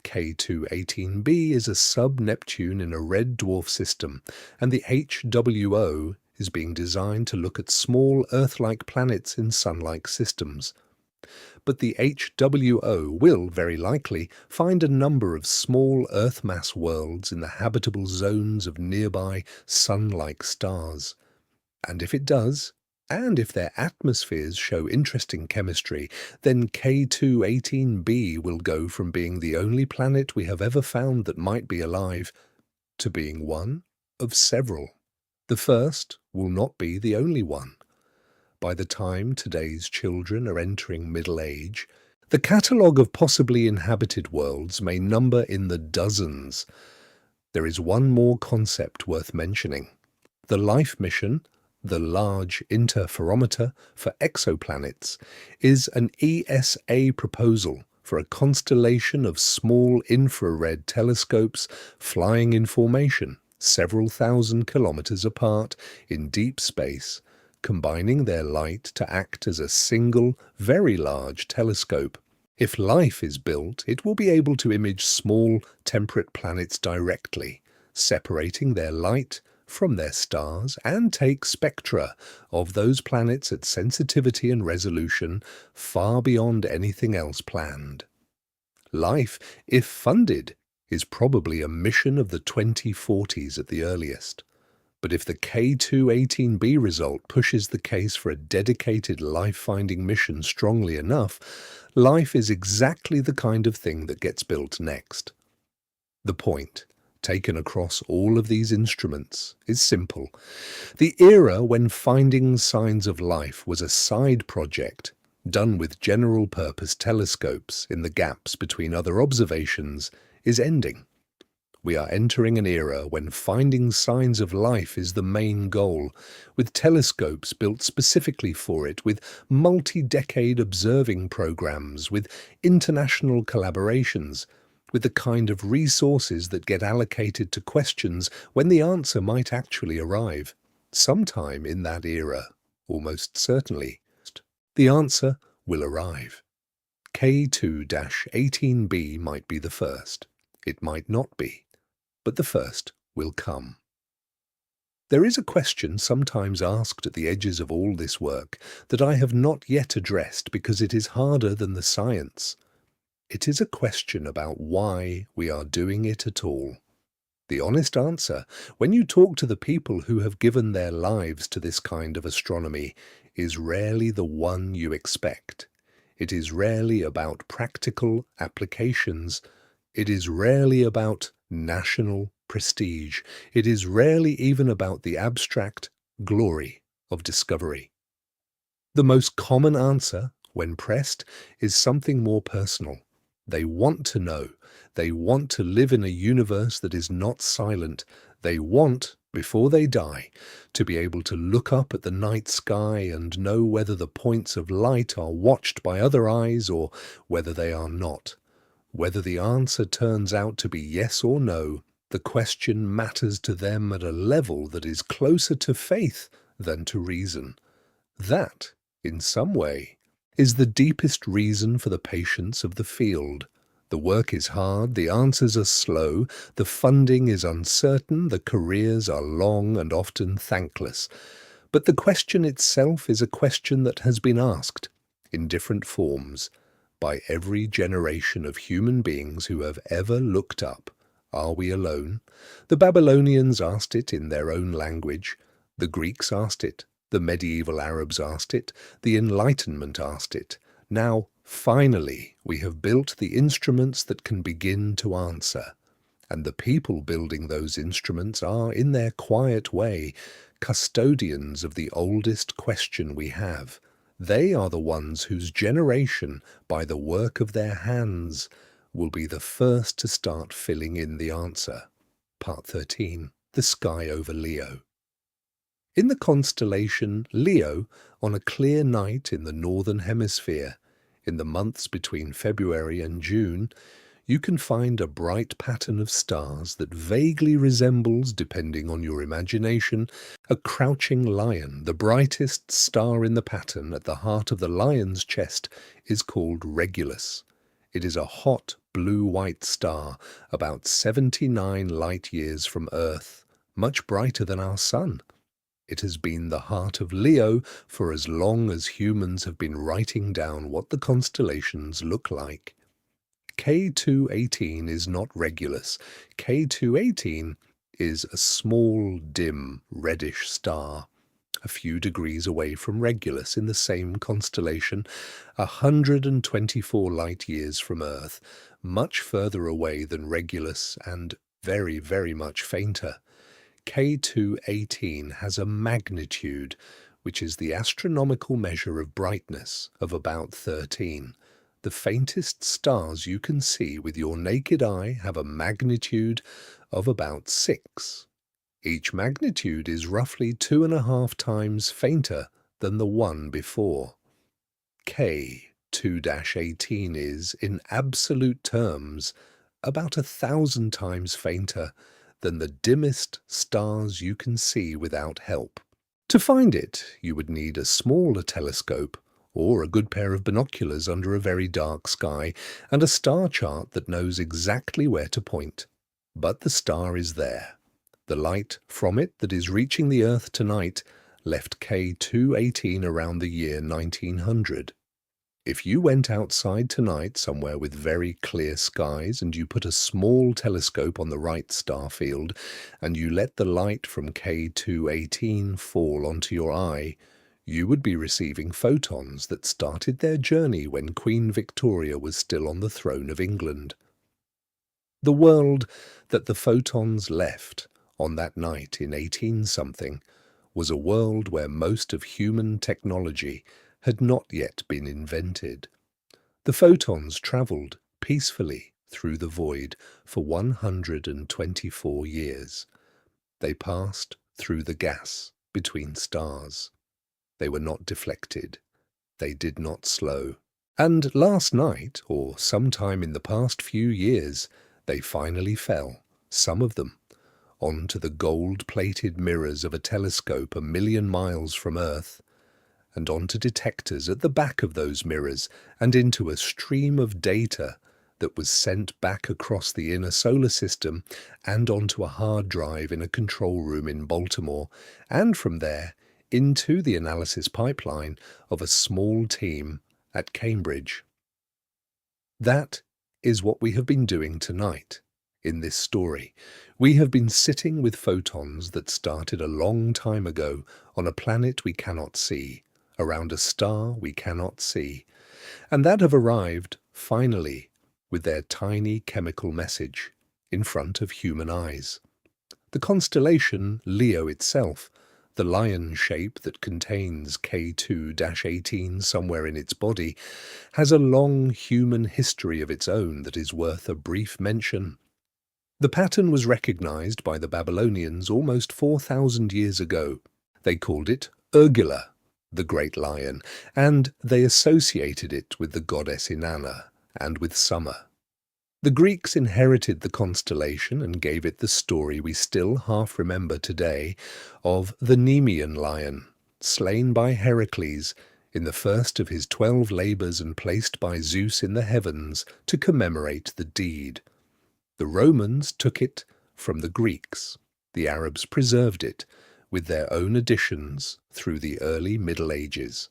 K2-18b is a sub-Neptune in a red dwarf system, and the HWO is being designed to look at small Earth-like planets in Sun-like systems. But the HWO will, very likely, find a number of small Earth mass worlds in the habitable zones of nearby Sun-like stars. And if it does, and if their atmospheres show interesting chemistry, then K2-18b will go from being the only planet we have ever found that might be alive to being one of several. The first will not be the only one. By the time today's children are entering middle age, the catalogue of possibly inhabited worlds may number in the dozens. There is one more concept worth mentioning. The LIFE mission, the Large Interferometer for Exoplanets, is an ESA proposal for a constellation of small infrared telescopes flying in formation several thousand kilometers apart in deep space, combining their light to act as a single, very large telescope. If life is built, it will be able to image small, temperate planets directly, separating their light from their stars, and take spectra of those planets at sensitivity and resolution far beyond anything else planned. Life, if funded, is probably a mission of the 2040s at the earliest. But if the K2-18b result pushes the case for a dedicated life-finding mission strongly enough, life is exactly the kind of thing that gets built next. The point, taken across all of these instruments, is simple. The era when finding signs of life was a side project, done with general-purpose telescopes in the gaps between other observations, is ending. We are entering an era when finding signs of life is the main goal, with telescopes built specifically for it, with multi-decade observing programs, with international collaborations, with the kind of resources that get allocated to questions when the answer might actually arrive. Sometime in that era, almost certainly, the answer will arrive. K2-18b might be the first. It might not be. But the first will come. There is a question sometimes asked at the edges of all this work that I have not yet addressed because it is harder than the science. It is a question about why we are doing it at all. The honest answer, when you talk to the people who have given their lives to this kind of astronomy, is rarely the one you expect. It is rarely about practical applications. It is rarely about national prestige. It is rarely even about the abstract glory of discovery. The most common answer, when pressed, is something more personal. They want to know. They want to live in a universe that is not silent. They want, before they die, to be able to look up at the night sky and know whether the points of light are watched by other eyes or whether they are not. Whether the answer turns out to be yes or no, the question matters to them at a level that is closer to faith than to reason. That, in some way, is the deepest reason for the patience of the field. The work is hard, the answers are slow, the funding is uncertain, the careers are long and often thankless. But the question itself is a question that has been asked, in different forms, by every generation of human beings who have ever looked up. Are we alone? The Babylonians asked it in their own language. The Greeks asked it. The medieval Arabs asked it. The Enlightenment asked it. Now, finally, we have built the instruments that can begin to answer. And the people building those instruments are, in their quiet way, custodians of the oldest question we have. They are the ones whose generation, by the work of their hands, will be the first to start filling in the answer. Part 13. The Sky over Leo. In the constellation Leo, on a clear night in the northern hemisphere, in the months between February and June, you can find a bright pattern of stars that vaguely resembles, depending on your imagination, a crouching lion. The brightest star in the pattern at the heart of the lion's chest is called Regulus. It is a hot blue-white star, about 79 light-years from Earth, much brighter than our Sun. It has been the heart of Leo for as long as humans have been writing down what the constellations look like. K2-18 is not Regulus. K2-18 is a small, dim, reddish star, a few degrees away from Regulus in the same constellation, 124 light-years from Earth, much further away than Regulus and very, very much fainter. K2-18 has a magnitude, which is the astronomical measure of brightness, of about 13. The faintest stars you can see with your naked eye have a magnitude of about 6. Each magnitude is roughly 2.5 times fainter than the one before. K2-18 is, in absolute terms, about 1,000 times fainter than the dimmest stars you can see without help. To find it, you would need a smaller telescope or a good pair of binoculars under a very dark sky and a star chart that knows exactly where to point. But the star is there. The light from it that is reaching the Earth tonight left K2-18 around the year 1900. If you went outside tonight somewhere with very clear skies and you put a small telescope on the right star field and you let the light from K2-18 fall onto your eye, you would be receiving photons that started their journey when Queen Victoria was still on the throne of England. The world that the photons left on that night in 18-something was a world where most of human technology had not yet been invented. The photons travelled peacefully through the void for 124 years. They passed through the gas between stars. They were not deflected. They did not slow. And last night, or sometime in the past few years, they finally fell, some of them, onto the gold-plated mirrors of a telescope 1,000,000 miles from Earth, and onto detectors at the back of those mirrors, and into a stream of data that was sent back across the inner solar system and onto a hard drive in a control room in Baltimore, and from there into the analysis pipeline of a small team at Cambridge. That is what we have been doing tonight in this story. We have been sitting with photons that started a long time ago on a planet we cannot see, around a star we cannot see, and that have arrived, finally, with their tiny chemical message in front of human eyes. The constellation Leo itself, the lion shape that contains K2-18 somewhere in its body, has a long human history of its own that is worth a brief mention. The pattern was recognized by the Babylonians almost 4,000 years ago. They called it Urgula, the great lion, and they associated it with the goddess Inanna and with summer. The Greeks inherited the constellation and gave it the story we still half remember today of the Nemean lion. slain by Heracles in the first of his 12 labours and placed by Zeus in the heavens to commemorate the deed. The Romans took it from the Greeks. The Arabs preserved it, with their own additions, through the early Middle Ages.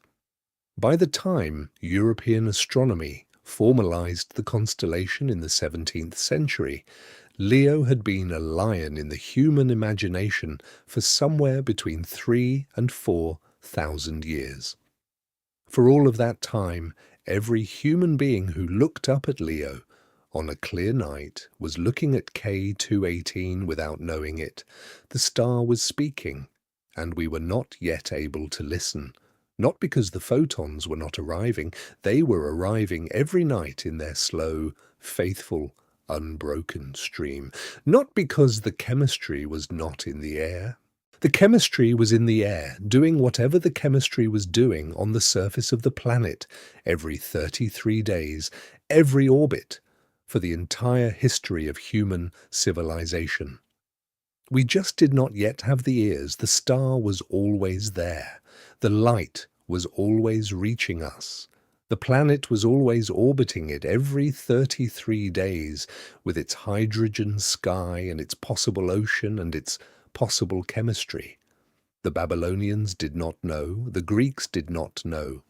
By the time European astronomy formalized the constellation in the 17th century, Leo had been a lion in the human imagination for somewhere between 3,000 and 4,000 years. For all of that time, every human being who looked up at Leo on a clear night was looking at K2-18 without knowing it. The star was speaking, and we were not yet able to listen. Not because the photons were not arriving, they were arriving every night in their slow, faithful, unbroken stream. Not because the chemistry was not in the air. The chemistry was in the air, doing whatever the chemistry was doing on the surface of the planet every 33 days, every orbit, for the entire history of human civilization. We just did not yet have the ears. The star was always there. The light was always reaching us. The planet was always orbiting it every 33 days with its hydrogen sky and its possible ocean and its possible chemistry. The Babylonians did not know. The Greeks did not know.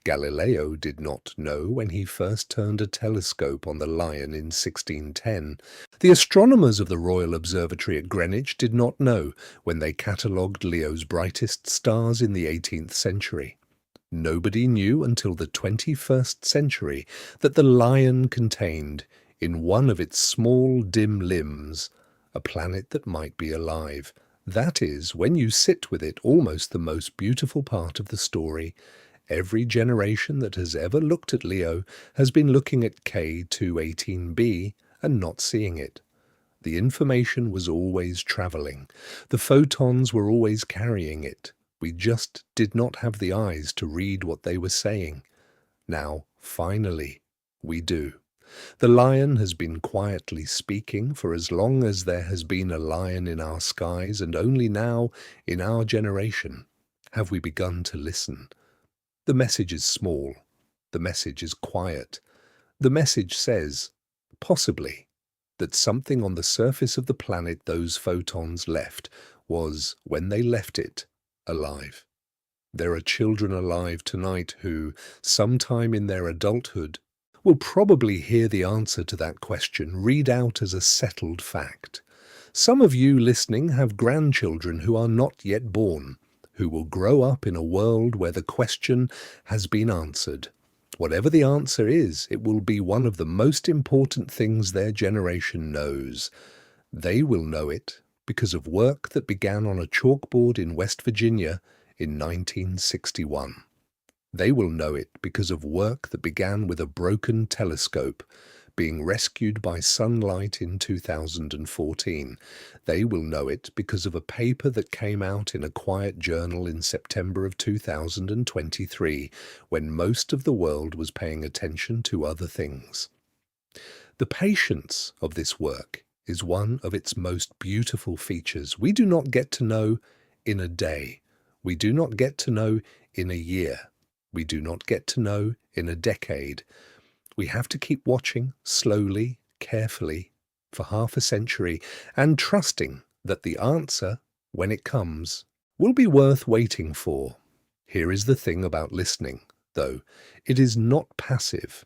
Galileo did not know when he first turned a telescope on the Lion in 1610. The astronomers of the Royal Observatory at Greenwich did not know when they catalogued Leo's brightest stars in the 18th century. Nobody knew until the 21st century that the Lion contained, in one of its small dim limbs, a planet that might be alive. That is, when you sit with it, almost the most beautiful part of the story. Every generation that has ever looked at Leo has been looking at K2-18b and not seeing it. The information was always travelling. The photons were always carrying it. We just did not have the eyes to read what they were saying. Now, finally, we do. The lion has been quietly speaking for as long as there has been a lion in our skies, and only now, in our generation, have we begun to listen. The message is small. The message is quiet. The message says, possibly, that something on the surface of the planet those photons left was, when they left it, alive. There are children alive tonight who, sometime in their adulthood, will probably hear the answer to that question read out as a settled fact. Some of you listening have grandchildren who are not yet born, who will grow up in a world where the question has been answered. Whatever the answer is, it will be one of the most important things their generation knows. They will know it because of work that began on a chalkboard in West Virginia in 1961. They will know it because of work that began with a broken telescope being rescued by sunlight in 2014. They will know it because of a paper that came out in a quiet journal in September of 2023, when most of the world was paying attention to other things. The patience of this work is one of its most beautiful features. We do not get to know in a day. We do not get to know in a year. We do not get to know in a decade. We have to keep watching slowly, carefully, for half a century, and trusting that the answer, when it comes, will be worth waiting for. Here is the thing about listening, though. It is not passive.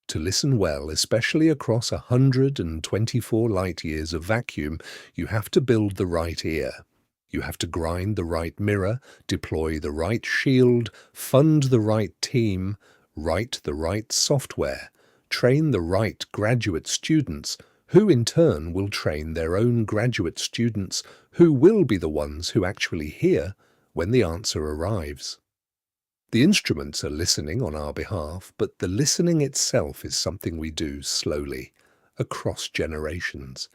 To listen well, especially across 124 light-years of vacuum, you have to build the right ear. You have to grind the right mirror, deploy the right shield, fund the right team, write the right software, train the right graduate students, who in turn will train their own graduate students, who will be the ones who actually hear when the answer arrives. The instruments are listening on our behalf, but the listening itself is something we do slowly, across generations.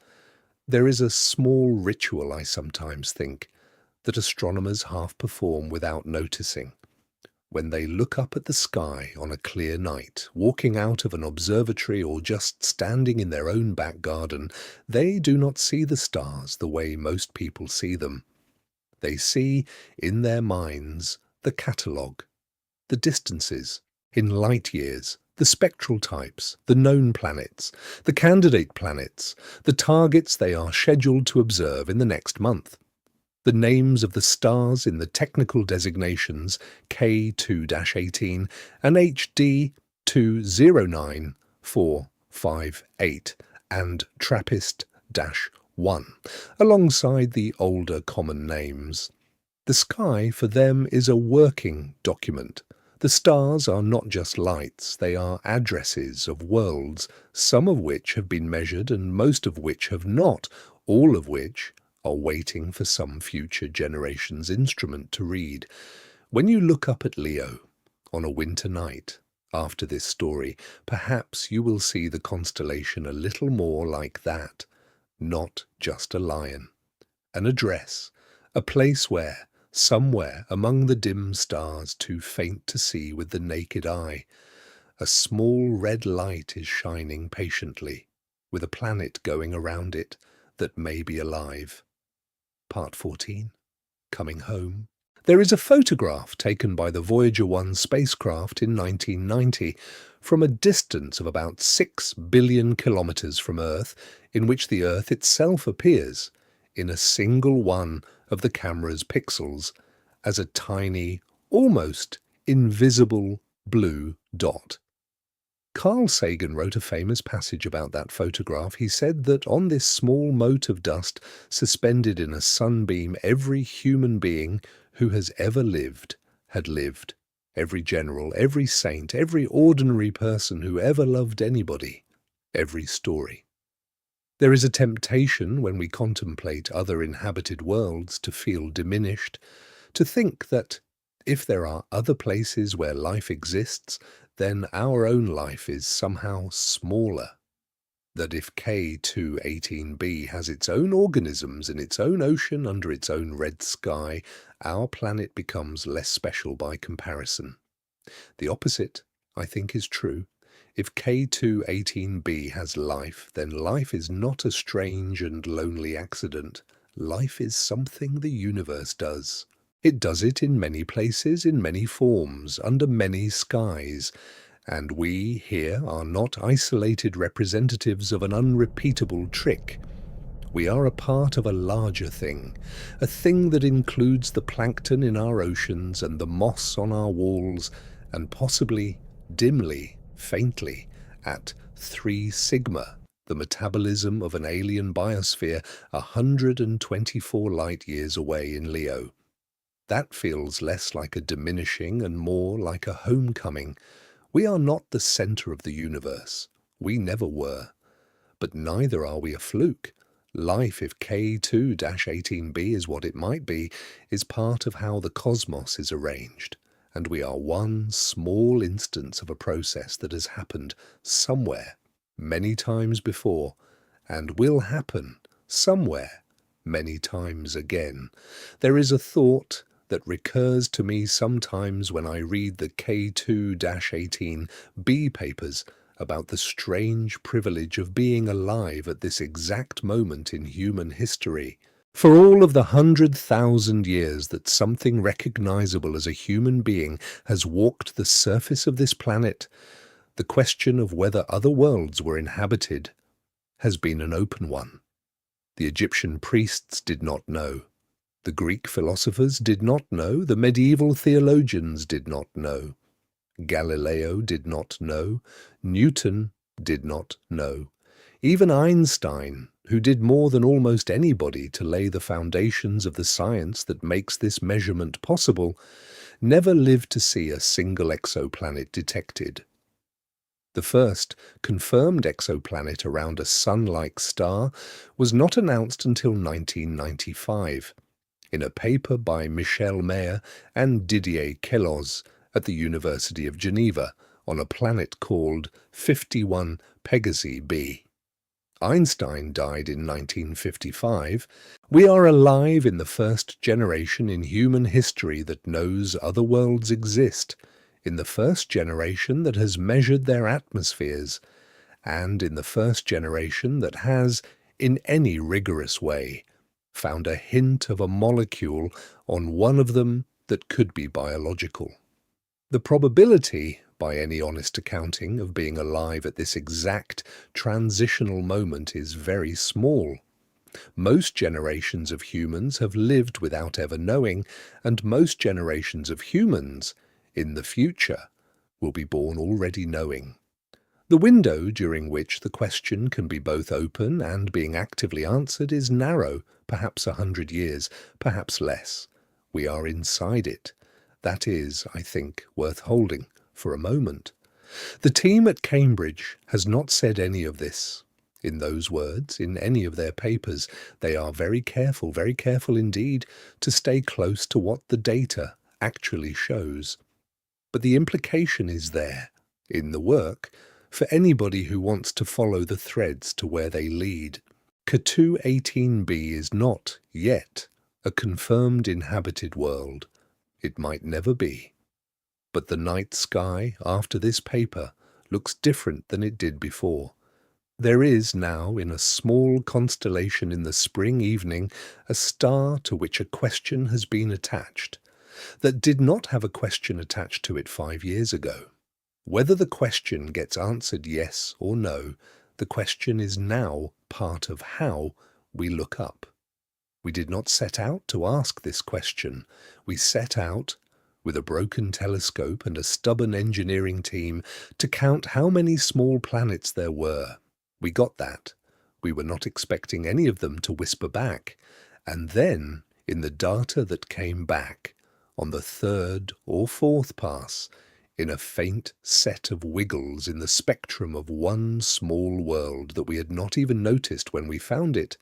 There is a small ritual, I sometimes think, that astronomers half perform without noticing. When they look up at the sky on a clear night, walking out of an observatory or just standing in their own back garden, they do not see the stars the way most people see them. They see, in their minds, the catalogue, the distances, in light years, the spectral types, the known planets, the candidate planets, the targets they are scheduled to observe in the next month, the names of the stars in the technical designations K2-18 and HD 209458 and TRAPPIST-1, alongside the older common names. The sky for them is a working document. The stars are not just lights, they are addresses of worlds, some of which have been measured and most of which have not, all of which are waiting for some future generation's instrument to read. When you look up at Leo on a winter night after this story, perhaps you will see the constellation a little more like that, not just a lion. An address, a place where, somewhere among the dim stars too faint to see with the naked eye, a small red light is shining patiently, with a planet going around it that may be alive. Part 14. Coming Home. There is a photograph taken by the Voyager 1 spacecraft in 1990 from a distance of about 6 billion kilometers from Earth, in which the Earth itself appears, in a single one of the camera's pixels, as a tiny, almost invisible blue dot. Carl Sagan wrote a famous passage about that photograph. He said that on this small mote of dust suspended in a sunbeam, every human being who has ever lived had lived. Every general, every saint, every ordinary person who ever loved anybody, every story. There is a temptation when we contemplate other inhabited worlds to feel diminished, to think that if there are other places where life exists, then our own life is somehow smaller. That if K2-18b has its own organisms in its own ocean under its own red sky, our planet becomes less special by comparison. The opposite, I think, is true. If K2-18b has life, then life is not a strange and lonely accident. Life is something the universe does. It does it in many places, in many forms, under many skies, and we here are not isolated representatives of an unrepeatable trick. We are a part of a larger thing, a thing that includes the plankton in our oceans and the moss on our walls, and possibly, dimly, faintly, at 3 sigma, the metabolism of an alien biosphere 124 light-years away in Leo. That feels less like a diminishing and more like a homecoming. We are not the center of the universe. We never were. But neither are we a fluke. Life, if K2-18b is what it might be, is part of how the cosmos is arranged. And we are one small instance of a process that has happened somewhere, many times before, and will happen somewhere, many times again. There is a thought that recurs to me sometimes when I read the K2-18b papers about the strange privilege of being alive at this exact moment in human history. For all of the 100,000 years that something recognizable as a human being has walked the surface of this planet, the question of whether other worlds were inhabited has been an open one. The Egyptian priests did not know. The Greek philosophers did not know. The medieval theologians did not know. Galileo did not know. Newton did not know. Even Einstein, who did more than almost anybody to lay the foundations of the science that makes this measurement possible, never lived to see a single exoplanet detected. The first confirmed exoplanet around a sun-like star was not announced until 1995. In a paper by Michel Mayor and Didier Queloz at the University of Geneva on a planet called 51 Pegasi b. Einstein died in 1955. We are alive in the first generation in human history that knows other worlds exist, in the first generation that has measured their atmospheres, and in the first generation that has, in any rigorous way, found a hint of a molecule on one of them that could be biological. The probability, by any honest accounting, of being alive at this exact transitional moment is very small. Most generations of humans have lived without ever knowing, and most generations of humans, in the future, will be born already knowing. The window during which the question can be both open and being actively answered is narrow, perhaps 100 years, perhaps less. We are inside it. That is, I think, worth holding for a moment. The team at Cambridge has not said any of this in those words in any of their papers. They are very careful indeed, to stay close to what the data actually shows. But the implication is there, in the work, for anybody who wants to follow the threads to where they lead. K2-18b is not, yet, a confirmed inhabited world. It might never be. But the night sky after this paper looks different than it did before. There is now, in a small constellation in the spring evening, a star to which a question has been attached, that did not have a question attached to it 5 years ago. Whether the question gets answered yes or no, the question is now part of how we look up. We did not set out to ask this question. We set out, with a broken telescope and a stubborn engineering team, to count how many small planets there were. We got that. We were not expecting any of them to whisper back. And then, in the data that came back, on the 3rd or 4th pass, in a faint set of wiggles in the spectrum of one small world that we had not even noticed when we found it,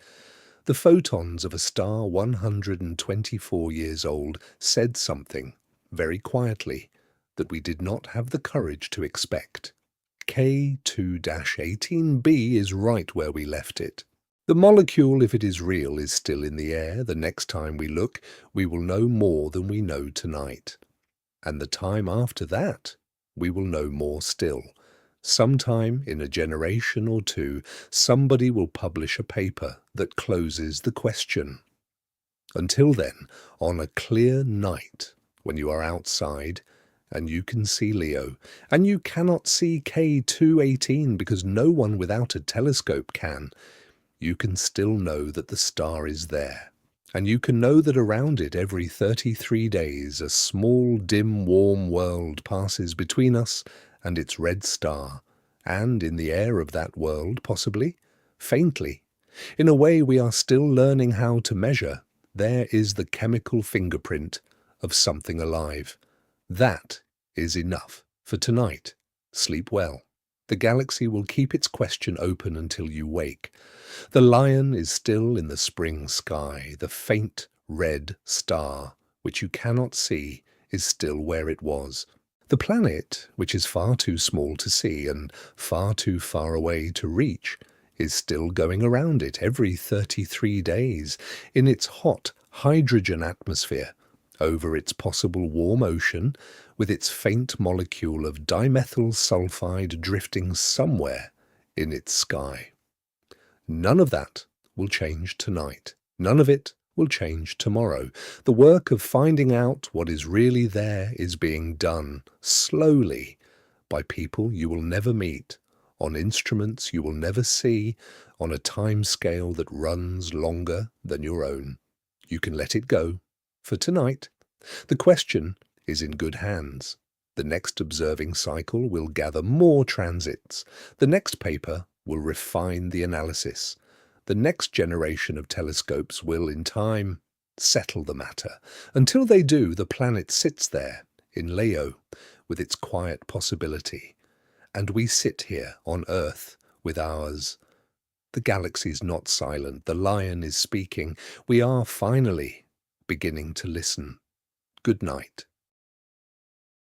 the photons of a star 124 years old said something, very quietly, that we did not have the courage to expect. K2-18b is right where we left it. The molecule, if it is real, is still in the air. The next time we look, we will know more than we know tonight. And the time after that, we will know more still. Sometime in a generation or two, somebody will publish a paper that closes the question. Until then, on a clear night, when you are outside, and you can see Leo, and you cannot see K2-18 because no one without a telescope can, you can still know that the star is there. And you can know that around it every 33 days a small, dim, warm world passes between us and its red star, and in the air of that world, possibly, faintly, in a way we are still learning how to measure, there is the chemical fingerprint of something alive. That is enough for tonight. Sleep well. The galaxy will keep its question open until you wake. The lion is still in the spring sky. The faint red star, which you cannot see, is still where it was. The planet, which is far too small to see and far too far away to reach, is still going around it every 33 days in its hot hydrogen atmosphere, over its possible warm ocean, with its faint molecule of dimethyl sulfide drifting somewhere in its sky. None of that will change tonight. None of it will change tomorrow. The work of finding out what is really there is being done slowly by people you will never meet, on instruments you will never see, on a time scale that runs longer than your own. You can let it go for tonight. The question is in good hands. The next observing cycle will gather more transits. The next paper will refine the analysis. The next generation of telescopes will, in time, settle the matter. Until they do, the planet sits there, in Leo, with its quiet possibility. And we sit here on Earth with ours. The galaxy's not silent. The lion is speaking. We are finally beginning to listen. Good night.